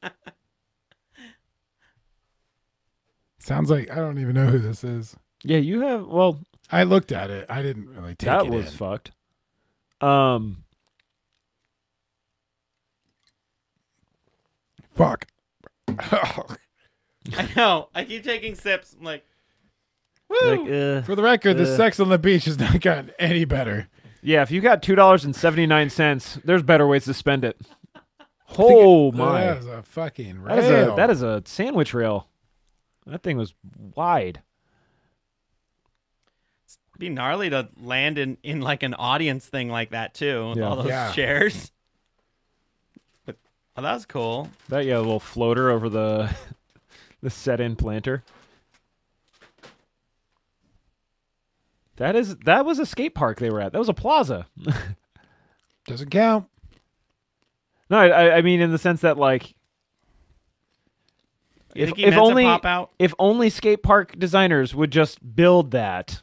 Sounds like I don't even know who this is.
Yeah, you have. Well,
I looked at it. I didn't really take
that
it
was
in.
fucked.
Fuck.
I know. I keep taking sips. I'm like,
Like,
For the record, the sex on the beach has not gotten any better.
yeah, if you got $2.79, there's better ways to spend it. Oh my!
That is a fucking rail.
That is a sandwich rail. That thing was wide.
It'd be gnarly to land in like an audience thing like that too. With
Yeah.
all those chairs. But that was cool.
That a little floater over the the set-in planter. That was a skate park they were at. That was a plaza.
Doesn't count.
No, I mean in the sense that like
You think he meant to pop out?
if only skate park designers would just build that.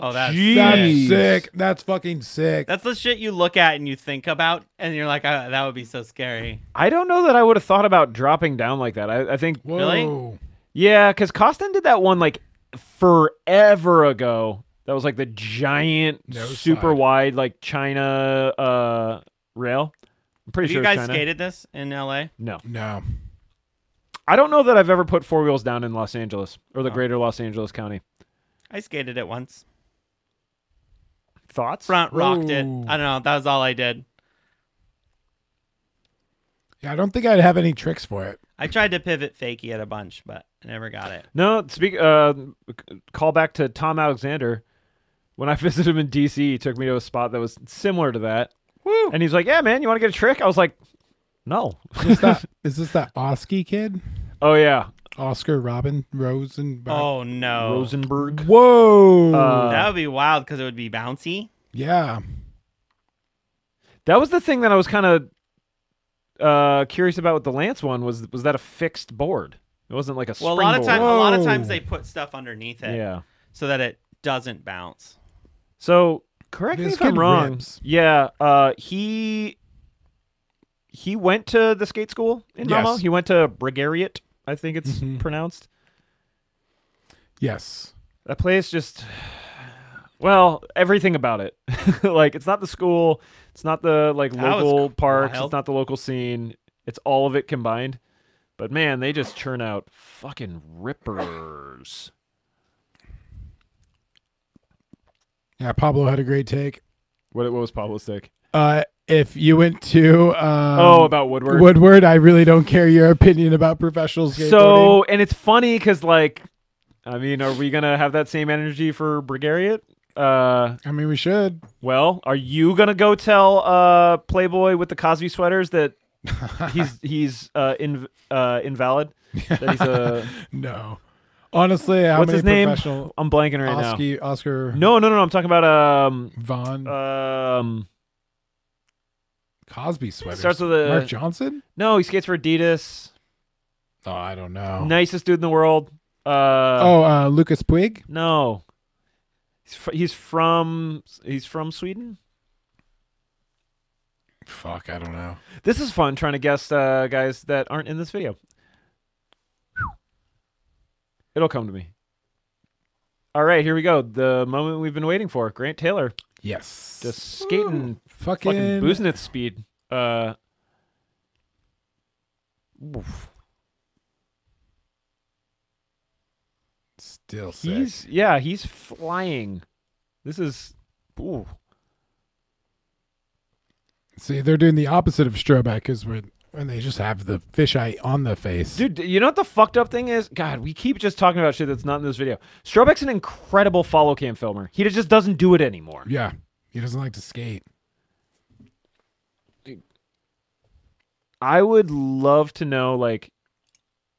Oh, that's
That's sick. That's fucking sick.
That's the shit you look at and you think about, and you're like, that would be so scary.
I don't know that I would have thought about dropping down like that. I think
Whoa.
Really?
yeah, because Costin did that one like forever ago. That was like the giant,
No
super
side.
wide like China rail. I'm pretty
Have
sure
you
it's
guys
China.
skated this in LA?
No.
No.
I don't know that I've ever put four wheels down in Los Angeles or the greater Los Angeles County.
I skated it once.
Thoughts?
Front rocked it.
Whoa.
I don't know. That was all I did.
Yeah, I don't think I'd have any tricks for it.
I tried to pivot fakie it a bunch, but I never got it.
No, call back to Tom Alexander. When I visited him in DC, he took me to a spot that was similar to that.
Woo!
And he's like, yeah, man, you want to get a trick? I was like, no.
Is this that Oski kid?
Oh, yeah.
Oscar Robin Rosenberg.
Oh no.
Rozenberg.
Whoa.
That would be wild because it would be bouncy.
Yeah.
That was the thing that I was kind of curious about with the Lance one was that a fixed board? It wasn't like a
Well,
springboard.
a lot of times
Whoa.
they put stuff underneath it
Yeah.
so that it doesn't bounce.
So correct me
This
if I'm
kid
wrong.
rips.
Yeah. He went to the skate school in Malmo.
Yes.
He went to Brigariat, I think it's pronounced.
Yes.
That place just, well, everything about it. Like, it's not the school. It's not the, like,
That was
local parks.
wild.
It's not the local scene. It's all of it combined. But, man, they just churn out fucking rippers.
Yeah, Pablo had a great take.
What was Pablo's take?
If you went to
About Woodward.
Woodward, I really don't care your opinion about professional skateboarding.
So, and it's funny because, like, I mean, are we going to have that same energy for Brigariat?
I mean, we should.
Well, are you going to go tell Playboy with the Cosby sweaters that he's invalid? That he's a...
No. Honestly, how
What's
many
his name?
professional
I'm blanking right now.
Oscar
No. I'm talking about
Vaughn Cosby sweaters.
starts with a
Mark Johnson?
No, he skates for Adidas.
Oh, I don't know.
Nicest dude in the world.
Lucas Puig?
No. He's from Sweden.
Fuck, I don't know.
This is fun trying to guess guys that aren't in this video. It'll come to me. All right, here we go. The moment we've been waiting for. Grant Taylor
Yes.
just skating
fucking
boozing at speed. Oof.
Still sick.
He's flying. This is ooh.
See, they're doing the opposite of Strobeck because when they just have the fisheye on the face.
Dude, you know what the fucked up thing is? God, we keep just talking about shit that's not in this video. Strobeck's an incredible follow cam filmer. He just doesn't do it anymore.
Yeah. He doesn't like to skate.
I would love to know, like,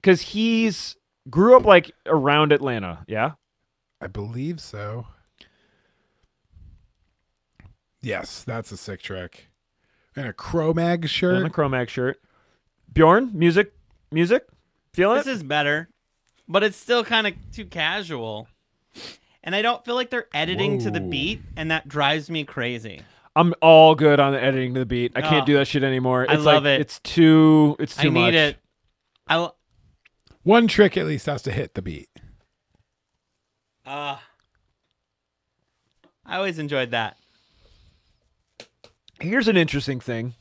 because he's grew up like around Atlanta, yeah?
I believe so. Yes, that's a sick trick. And a Cro-Mag shirt.
And a Cro-Mag shirt. Bjorn, music, feeling
This
it?
is better, but it's still kind of too casual. And I don't feel like they're editing to the
Whoa.
beat, and that drives me crazy.
I'm all good on the editing to the beat. I can't
Oh,
do that shit anymore.
I
It's
love
like,
it.
It's too
I need
much.
it.
One trick at least has to hit the beat.
I always enjoyed that.
Here's an interesting thing.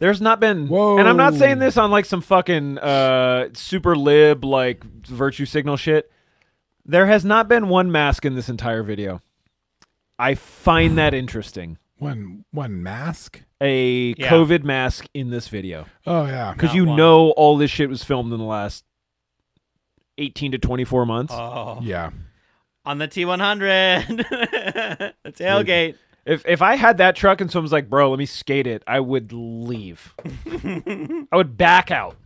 There's not been,
Whoa.
and I'm not saying this on like some fucking super lib like virtue signal shit. There has not been one mask in this entire video. I find that interesting.
One mask?
A COVID mask in this video.
Oh, yeah.
Because you know all this shit was filmed in the last 18 to 24 months.
Oh.
Yeah.
On the T100. The tailgate.
If I had that truck and someone's like, bro, let me skate it, I would leave. I would back out.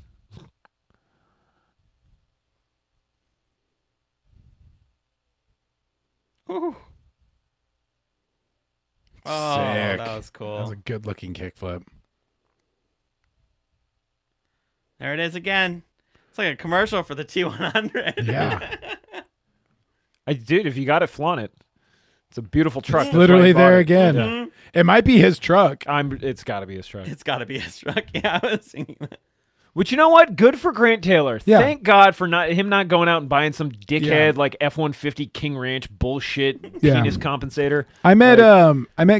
Ooh. Oh,
Sick.
that was cool.
That was a good-looking kickflip.
There it is again. It's like a commercial for the T100.
Yeah.
Dude, if you got it, flaunt it. It's a beautiful truck.
It's literally there again.
Mm-hmm.
It might be his truck.
It's got to be his truck.
It's got to be his truck. Yeah, I was thinking that.
Which, you know what? Good for Grant Taylor.
Yeah.
Thank God for him not going out and buying some dickhead like F-150 King Ranch bullshit penis compensator.
I met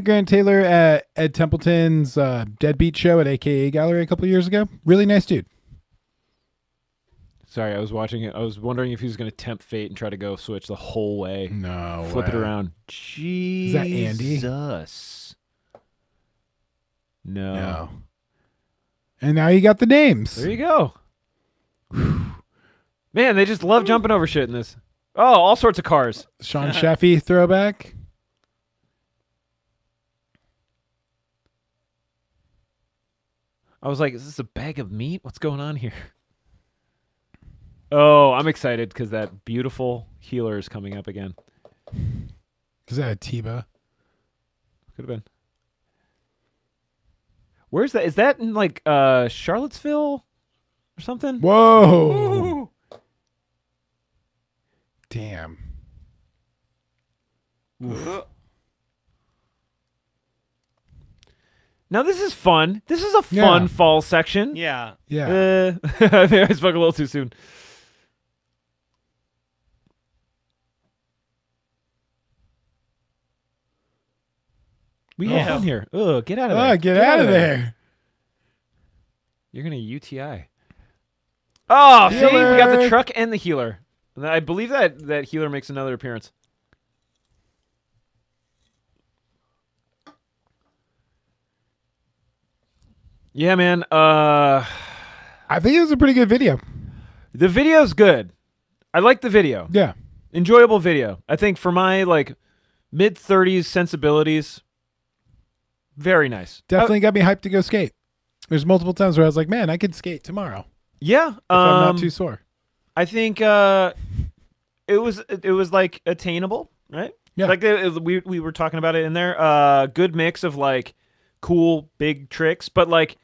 Grant Taylor at Ed Templeton's Deadbeat show at AKA Gallery a couple years ago. Really nice dude.
Sorry, I was watching it. I was wondering if he was going to tempt fate and try to go switch the whole way.
No
Flip
way.
it around. Jesus.
Is that Andy?
No.
And now you got the names.
There you go. Man, they just love jumping over shit in this. Oh, all sorts of cars.
Sean Sheffy throwback.
I was like, is this a bag of meat? What's going on here? Oh, I'm excited because that beautiful healer is coming up again.
Is that a Tiba?
Could have been. Where's that? Is that in like Charlottesville or something?
Whoa. Ooh. Damn.
Now this is fun. This is a fun fall section.
Yeah.
Yeah.
I think I spoke a little too soon. We have fun here. Ugh, get out of there.
Get out of there.
You're going to UTI. Oh,
Healer.
see? We got the truck and the healer. I believe that healer makes another appearance. Yeah, man.
I think it was a pretty good video.
The video's good. I like the video.
Yeah.
Enjoyable video. I think for my mid-30s sensibilities, very nice.
Definitely got me hyped to go skate. There's multiple times where I was like, man, I could skate tomorrow.
Yeah.
If I'm not too sore.
I think it was like attainable, right?
Yeah.
Like we were talking about it in there. Good mix of like cool big tricks, but like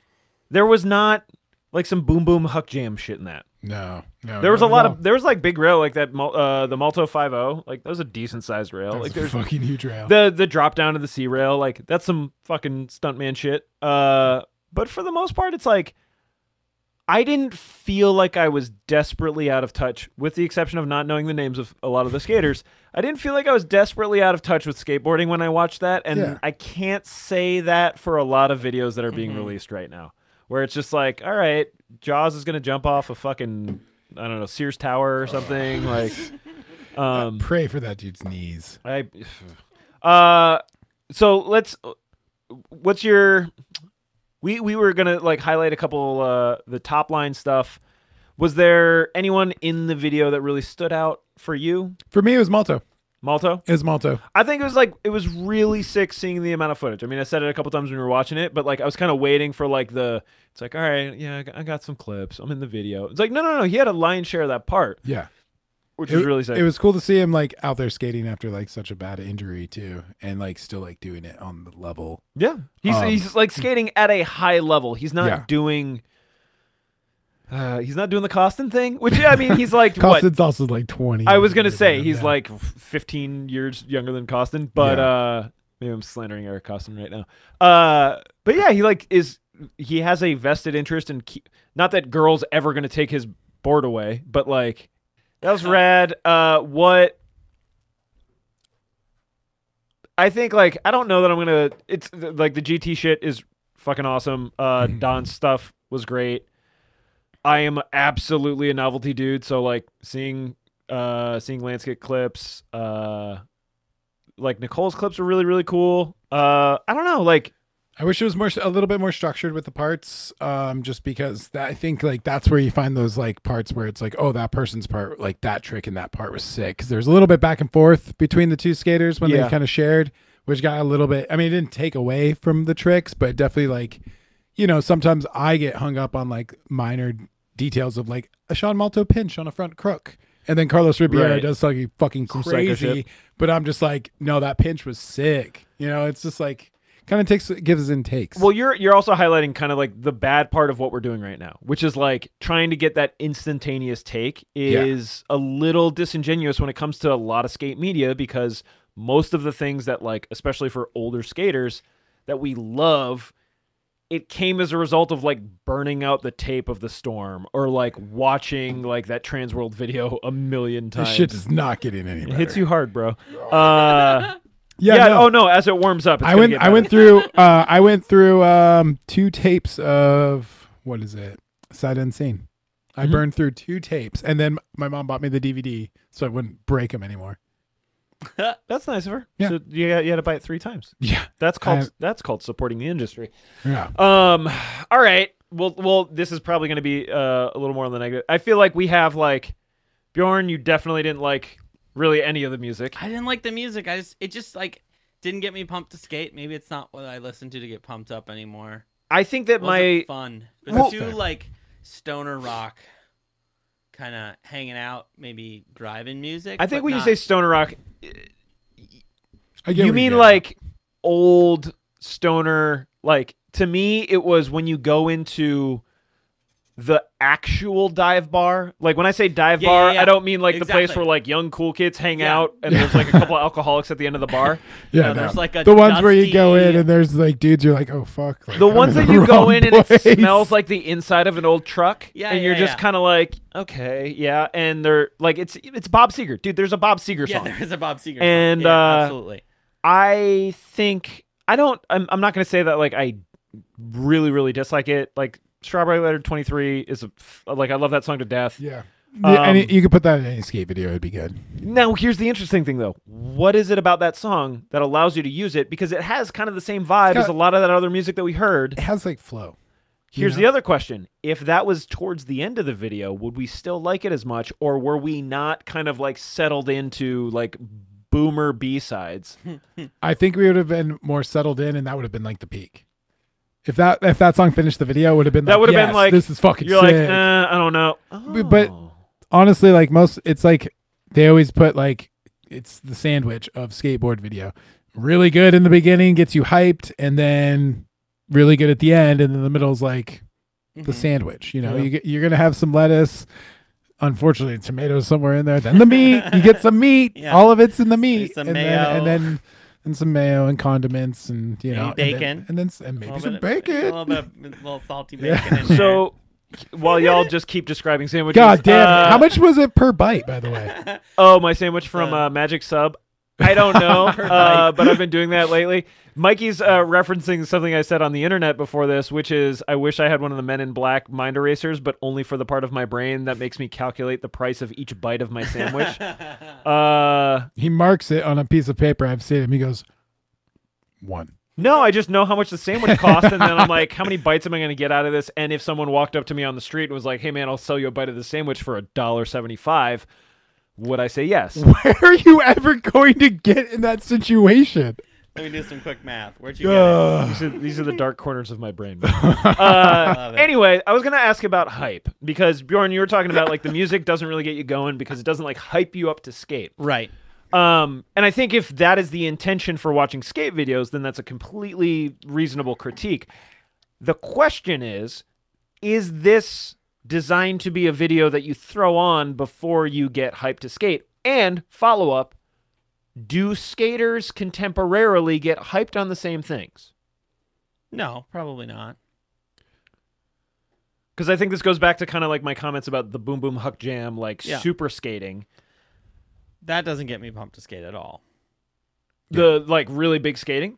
there was not like some boom boom huck jam shit in that.
No.
There was a lot of like big rail like that the Malto 5.0, like that was a decent sized rail.
That's
like
a fucking huge rail.
The drop down to the C rail, like that's some fucking stuntman shit. But for the most part it's like I didn't feel like I was desperately out of touch, with the exception of not knowing the names of a lot of the skaters. I didn't feel like I was desperately out of touch with skateboarding when I watched that, and I can't say that for a lot of videos that are being released right now, where it's just like, all right, Jaws is going to jump off a fucking, I don't know, Sears Tower or something. Like,
pray for that dude's knees.
So what's your... We were going to like highlight a couple the top line stuff. Was there anyone in the video that really stood out for you?
For me, it was Malto.
Malto?
It was Malto.
I think it was really sick seeing the amount of footage. I mean, I said it a couple times when we were watching it, but like I was kind of waiting for like it's like, all right, yeah, I got some clips. I'm in the video. It's like, no. He had a lion's share of that part.
Yeah.
Which was really sick.
It was cool to see him like out there skating after like such a bad injury too, and like still like doing it on the level.
Yeah, he's like skating at a high level. He's not doing. He's not doing the Costin thing, which I mean, he's like
Costin's also like 20.
I was gonna say he's like 15 years younger than Costin, but maybe I'm slandering Eric Costin right now. But yeah, he has a vested interest in not that girls ever gonna take his board away, but like. That was rad. What I think, like, I don't know that I'm gonna. It's like the GT shit is fucking awesome. Daan's stuff was great. I am absolutely a novelty dude, so like seeing seeing landscape clips. Like Nicole's clips were really, really cool. I don't know, like
I wish it was a little bit more structured with the parts, just because I think like that's where you find those like parts where it's like, oh, that person's part, like that trick in that part was sick. Because there's a little bit back and forth between the two skaters when they kind of shared, which got a little bit. I mean, it didn't take away from the tricks, but definitely like, you know, sometimes I get hung up on like minor details of like a Sean Malto pinch on a front crook. And then Carlos Ribeiro does something fucking crazy, but I'm just like, no, that pinch was sick. You know, it's just like kind of gives and takes.
Well, you're also highlighting kind of like the bad part of what we're doing right now, which is like trying to get that instantaneous take is a little disingenuous when it comes to a lot of skate media, because most of the things that like, especially for older skaters that we love, it came as a result of like burning out the tape of the storm or like watching like that Transworld video a million times.
This shit is not getting any better.
It hits you hard, bro.
No.
Oh no, as it warms up,
I went through 2 tapes of what is it? Sight Unseen. I burned through 2 tapes, and then my mom bought me the DVD so I wouldn't break them anymore.
That's nice of her.
Yeah.
So you had to buy it 3 times.
Yeah.
That's called supporting the industry.
Yeah.
All right. Well, this is probably going to be a little more on the negative. I feel like we have like Bjorn. You definitely didn't like really any of the music.
I didn't like the music. It just like didn't get me pumped to skate. Maybe it's not what I listen to get pumped up anymore.
I think that
It wasn't fun. It was too like stoner rock, kind of hanging out, maybe driving music.
I think when you say stoner rock,
I get
you mean like old stoner. Like to me, it was when you go into the actual dive bar. Like when I say dive bar, I don't mean like the place where like young cool kids hang out and there's like a couple of alcoholics at the end of the bar.
There's like
the ones where you go in and there's like dudes you're like, oh fuck. Like,
the ones that you go in and it smells like the inside of an old truck. And you're just kind of like, okay, yeah. And they're like, it's Bob Seger, dude. There's a Bob Seger song.
Yeah, there is a Bob Seger song.
And
absolutely.
I think I'm not gonna say that like I really, really dislike it. Like Strawberry Letter 23 is like I love that song to death.
Yeah. And you could put that in any skate video, it'd be good.
Now, here's the interesting thing though. What is it about that song that allows you to use it? Because it has kind of the same vibe as a lot of that other music that we heard.
It has like flow.
Here's the other question. If that was towards the end of the video, would we still like it as much, or were we not kind of like settled into like boomer B-sides?
I think we would have been more settled in, and that would have been like the peak. If that song finished the video, it would have been been like, this is fucking
you're
sick.
Like, I don't know. Oh.
But honestly, like it's like they always put like it's the sandwich of skateboard video. Really good in the beginning, gets you hyped, and then really good at the end, and then the middle's like the sandwich. You know, you're gonna have some lettuce. Unfortunately, tomatoes somewhere in there. Then the meat, you get some meat. Yeah. All of it's in the meat, and some mayo and condiments, and
maybe bacon,
and maybe some bacon,
a little salty bacon. In there.
So while y'all just keep describing sandwiches,
God damn it! How much was it per bite, by the way?
Oh, my sandwich from Magic Sub. I don't know, but I've been doing that lately. Mikey's referencing something I said on the internet before this, which is I wish I had one of the Men in Black mind erasers, but only for the part of my brain that makes me calculate the price of each bite of my sandwich.
He marks it on a piece of paper. I've seen him. He goes, 1.
No, I just know how much the sandwich cost, and then I'm like, how many bites am I going to get out of this? And if someone walked up to me on the street and was like, hey, man, I'll sell you a bite of the sandwich for $1.75, would I say yes?
Where are you ever going to get in that situation?
Let me do some quick math. Where'd you get
it? These are the dark corners of my brain. Anyway, I was going to ask about hype, because Bjorn, you were talking about like the music doesn't really get you going because it doesn't like hype you up to skate.
Right.
And I think if that is the intention for watching skate videos, then that's a completely reasonable critique. The question is this designed to be a video that you throw on before you get hyped to skate? And follow up, do skaters contemporarily get hyped on the same things?
No, probably not.
Because I think this goes back to kind of like my comments about the Boom Boom Huck Jam, like super skating.
That doesn't get me pumped to skate at all.
The like really big skating?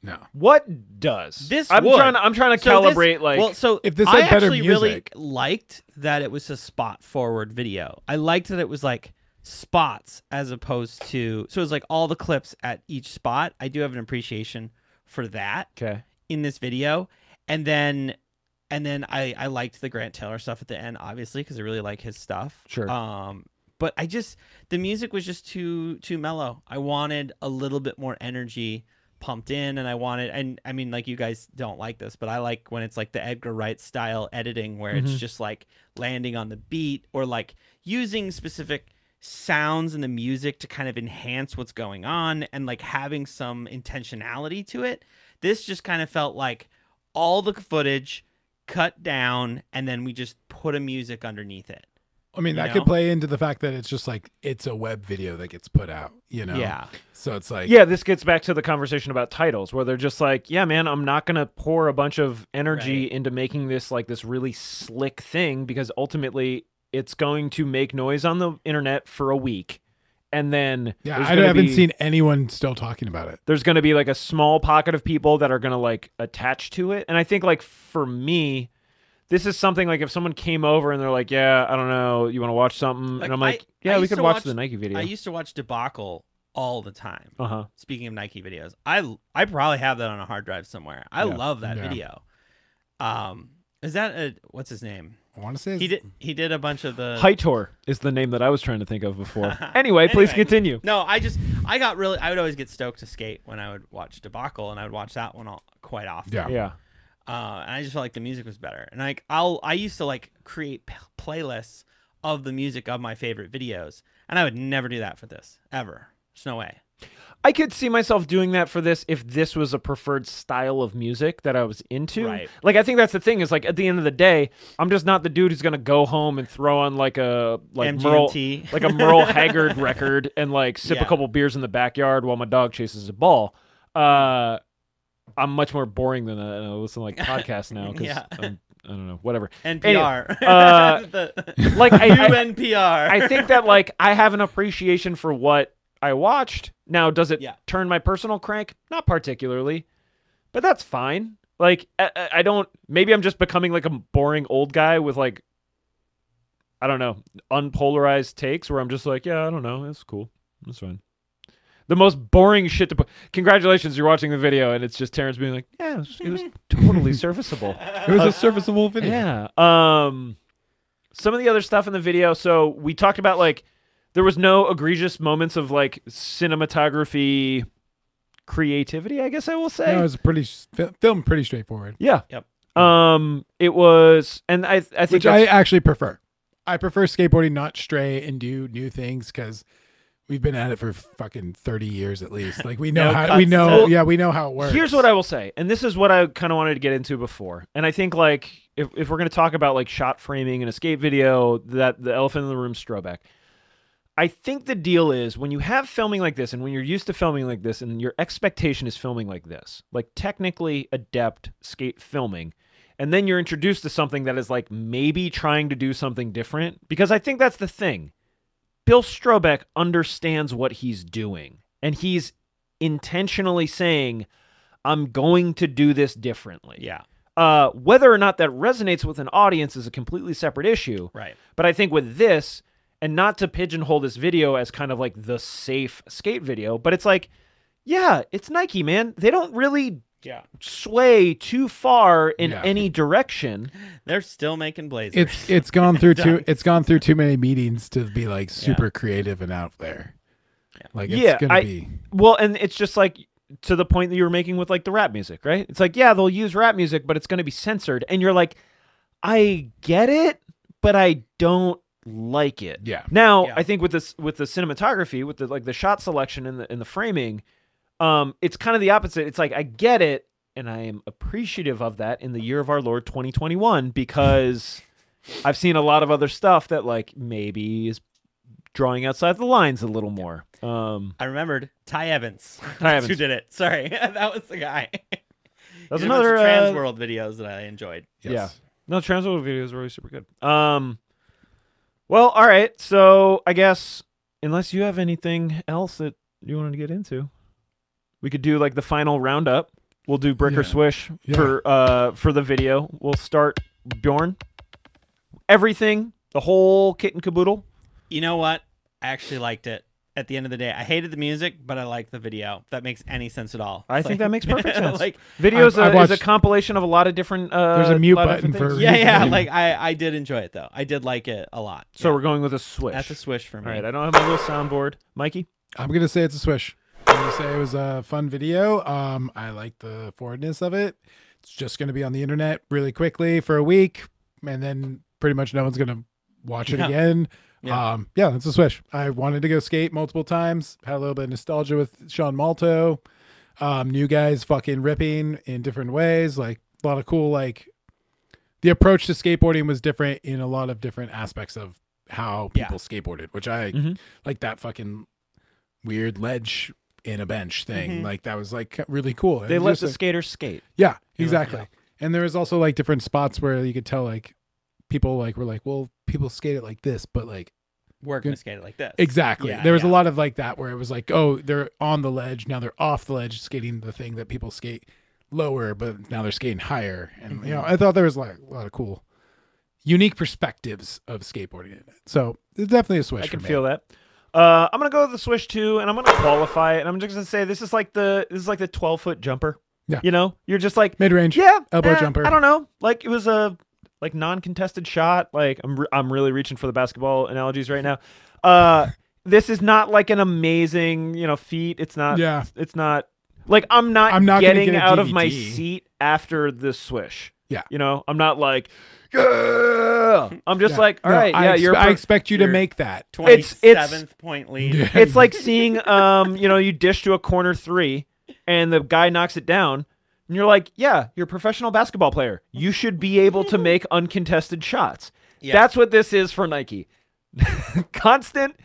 No.
What does? I'm trying to calibrate
so
if this
I
had better
actually
music.
really liked that it was a spot forward video. I liked that it was like spots as opposed to, so it's like all the clips at each spot. I do have an appreciation for that in this video. And then I liked the Grant Taylor stuff at the end, obviously, because I really like his stuff.
Sure.
But the music was just too mellow. I wanted a little bit more energy pumped in, and I mean, like, you guys don't like this, but I like when it's like the Edgar Wright style editing where it's just like landing on the beat or like using specific sounds in the music to kind of enhance what's going on and like having some intentionality to it. This just kind of felt like all the footage cut down and then we just put a music underneath it.
I mean, that could play into the fact that it's just like it's a web video that gets put out, you know?
Yeah.
So it's like,
yeah, this gets back to the conversation about titles where they're just like, yeah, man, I'm not going to pour a bunch of energy into making this like this really slick thing because ultimately it's going to make noise on the internet for a week. And then
I haven't seen anyone still talking about it.
There's going to be like a small pocket of people that are going to like attach to it. And I think like for me, this is something like if someone came over and they're like, yeah, I don't know, you want to watch something?
Like,
and I'm like, yeah, we could watch the Nike video.
I used to watch Debacle all the time.
Uh-huh.
Speaking of Nike videos, I probably have that on a hard drive somewhere. I love that video. Is that what's his name?
I want to say
he did a bunch of the
Hightor is the name that I was trying to think of before. Anyway, please continue.
No, I would always get stoked to skate when I would watch Debacle, and I would watch that one quite often.
Yeah.
And I just felt like the music was better. And like I used to like create playlists of the music of my favorite videos, and I would never do that for this ever. There's no way.
I could see myself doing that for this if this was a preferred style of music that I was into.
Right.
Like I think that's the thing is like at the end of the day, I'm just not the dude who's gonna go home and throw on like a
MGMT.
Merle Haggard record and like sip a couple beers in the backyard while my dog chases a ball. I'm much more boring than that. I listen to like podcasts now because I don't know, whatever.
NPR.
Anyway, like
UNPR.
I think that like I have an appreciation for what I watched. Now, does it turn my personal crank? Not particularly, but that's fine. Like I don't. Maybe I'm just becoming like a boring old guy with like I don't know, unpolarized takes where I'm just like, yeah, I don't know, it's cool, it's fine. The most boring shit to put. Congratulations, you're watching the video, and it's just Terrence being like, "Yeah, it was totally serviceable.
It was a serviceable video."
Yeah. Some of the other stuff in the video. So we talked about like there was no egregious moments of like cinematography creativity. I guess I will say.
No, it was filmed pretty straightforward.
Yeah.
Yep.
It was, and I think
which I actually prefer. I prefer skateboarding, not stray and do new things because. We've been at it for fucking 30 years at least. Like we know how we know how it works.
Here's what I will say, and this is what I kind of wanted to get into before. And I think like if we're going to talk about like shot framing in a skate video, that the elephant in the room Strobeck. I think the deal is when you have filming like this and when you're used to filming like this and your expectation is filming like this, like technically adept skate filming, and then you're introduced to something that is like maybe trying to do something different, because I think that's the thing. Bill Strobeck understands what he's doing, and he's intentionally saying, I'm going to do this differently.
Yeah.
Whether or not that resonates with an audience is a completely separate issue.
Right.
But I think with this, and not to pigeonhole this video as kind of like the safe skate video, but it's like, yeah, it's Nike, man. They don't really sway too far in any direction.
They're still making blazers.
It's gone through too many meetings to be like super creative and out there.
Yeah.
Like it's gonna be
well, and it's just like to the point that you were making with like the rap music, right? It's like, yeah, they'll use rap music, but it's gonna be censored. And you're like, I get it, but I don't like it.
Yeah.
Now I think with the cinematography, with the like the shot selection and the framing, it's kind of the opposite. It's like, I get it, and I am appreciative of that in the year of our Lord 2021, because I've seen a lot of other stuff that like maybe is drawing outside the lines a little more.
I remembered Ty Evans.
Ty Evans.
Who did it. Sorry. That was the guy.
That was
another Trans World videos that I enjoyed.
Yes.
Yeah. No, Trans World videos were always super good. Well, all right. So I guess unless you have anything else that you wanted to get into, we could do like the final roundup. We'll do brick or swish for the video. We'll start Bjorn. Everything, the whole kit and caboodle.
You know what? I actually liked it. At the end of the day, I hated the music, but I liked the video. If that makes any sense at all.
I think that makes perfect sense.
Like
video is a compilation of a lot of different.
There's a mute button for.
Yeah. Like I did enjoy it though. I did like it a lot.
So we're going with a Swish.
That's a Swish for me.
All right. I don't have my little soundboard, Mikey.
I'm gonna say it's a Swish. I'm gonna say it was a fun video. I like the forwardness of it. It's just gonna be on the internet really quickly for a week, and then pretty much no one's gonna watch it again. Yeah, it's a Swish. I wanted to go skate multiple times. Had a little bit of nostalgia with Sean Malto. New guys fucking ripping in different ways. Like a lot of cool, like the approach to skateboarding was different in a lot of different aspects of how people skateboarded, which I like that fucking weird ledge in a bench thing. Like that was like really cool.
They let the skaters skate.
Yeah, exactly. And there was also like different spots where you could tell like people like were like, well, people skate it like this, but like
we're gonna skate it like this.
Exactly. There was a lot of like that where it was like, oh, they're on the ledge, now they're off the ledge skating the thing that people skate lower, but now they're skating higher. And you know, I thought there was like a lot of cool unique perspectives of skateboarding in it. So it's definitely a Swish.
I can feel that. I'm gonna go with the Swish too, and I'm gonna qualify it. And I'm just gonna say this is like the 12-foot jumper. Yeah. You know, you're just like
mid range.
Yeah.
Elbow jumper.
I don't know. Like it was a like non-contested shot. Like I'm really reaching for the basketball analogies right now. This is not like an amazing, feat. It's not. Yeah. It's not like I'm not getting out of my seat after the Swish.
Yeah.
I'm not like. Yeah. I'm just like, all right,
I expect you to make that.
27th point lead.
Yeah. It's like seeing, you dish to a corner three, and the guy knocks it down, and you're like, yeah, you're a professional basketball player. You should be able to make uncontested shots. Yeah. That's what this is for Nike. Constant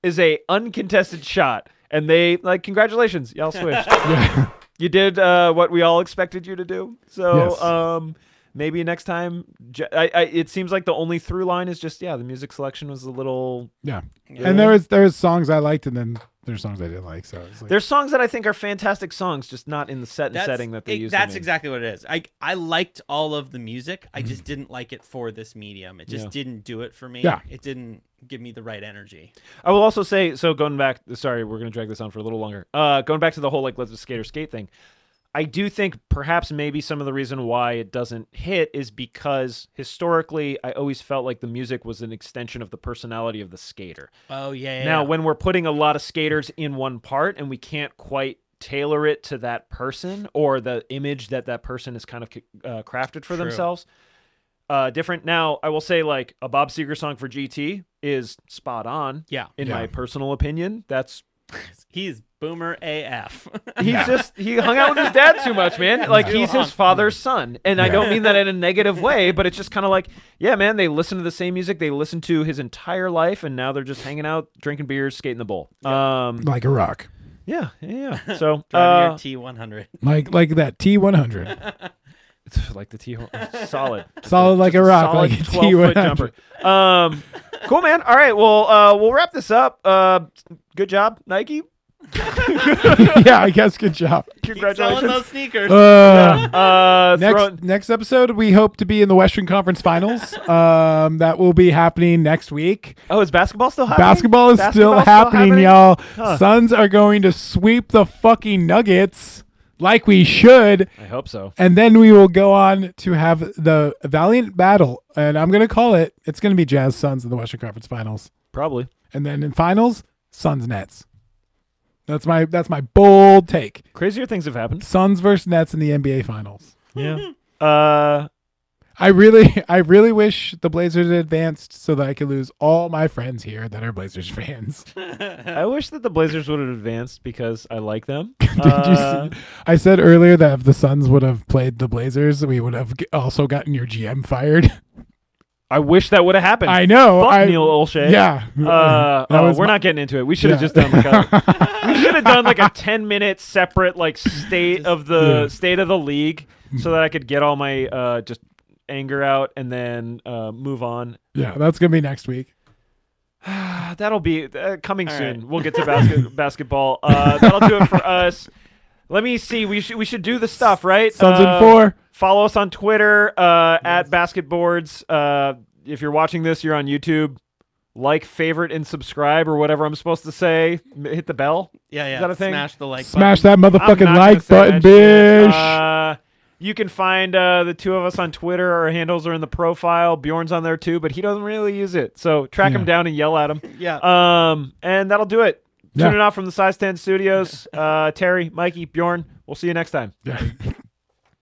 is a uncontested shot, and they congratulations, y'all switched. Yeah. You did what we all expected you to do. So, yes. Maybe next time. It seems like the only through line is just the music selection was a little. Yeah.
And there's songs I liked, and then there's songs I didn't like. So it's like,
there's songs that I think are fantastic songs, just not in the set and setting that they use.
That's exactly what it is. I liked all of the music. I just didn't like it for this medium. It just didn't do it for me. Yeah. It didn't give me the right energy.
I will also say, so going back, sorry, we're going to drag this on for a little longer. Going back to the whole let the skater skate thing. I do think perhaps maybe some of the reason why it doesn't hit is because historically I always felt like the music was an extension of the personality of the skater.
Oh, yeah.
Now, when we're putting a lot of skaters in one part and we can't quite tailor it to that person or the image that person is kind of crafted for themselves, different. Now, I will say like a Bob Seger song for GT is spot on.
Yeah.
In my personal opinion,
he's boomer AF.
He hung out with his dad too much, man. Like he's his father's son. And I don't mean that in a negative way, but it's just kind of like, yeah, man, they listen to the same music they listened to his entire life, and now they're just hanging out, drinking beers, skating the bowl.
Like a rock.
Yeah. So
driving your T100.
Like that T100.
It's like the T solid.
Solid like a rock,
solid
like a
12-foot jumper. Cool, man. All right, well, we'll wrap this up. Good job, Nike.
Yeah, I guess good job.
Congratulations.
Keep selling those sneakers.
Next episode, we hope to be in the Western Conference Finals. That will be happening next week.
Oh, is basketball still happening?
Basketball is still happening, y'all. Suns are going to sweep the fucking Nuggets. Like we should.
I hope so.
And then we will go on to have the valiant battle. And I'm going to call it. It's going to be Jazz Suns in the Western Conference Finals.
Probably.
And then in finals, Suns Nets. That's my bold take.
Crazier things have happened.
Suns versus Nets in the NBA Finals.
Yeah.
I really wish the Blazers advanced so that I could lose all my friends here that are Blazers fans.
I wish that the Blazers would have advanced because I like them.
Did you see? I said earlier that if the Suns would have played the Blazers, we would have also gotten your GM fired.
I wish that would have happened.
I know.
Fuck Neil Olshey.
Yeah.
We're not getting into it. We should have just done we should have done like a 10-minute separate state of the league so that I could get all my just anger out and then move on.
Yeah, that's gonna be next week.
That'll be coming soon. Right. We'll get to basketball. That'll do it for us. Let me see. We should do the stuff, right?
Suns in 4.
Follow us on Twitter at basketboards. If you're watching this, you're on YouTube. like, favorite, and subscribe, or whatever I'm supposed to say. Hit the bell.
Yeah.
Is that a thing?
Smash the like
Smash
button.
that motherfucking
I'm not
like
gonna
button,
say that shit.
bitch.
You can find the two of us on Twitter. Our handles are in the profile. Bjorn's on there too, but he doesn't really use it. So track him down and yell at him.
Yeah.
And that'll do it. Tuning out from the Size 10 Studios. Terry, Mikey, Bjorn. We'll see you next time.
Yeah.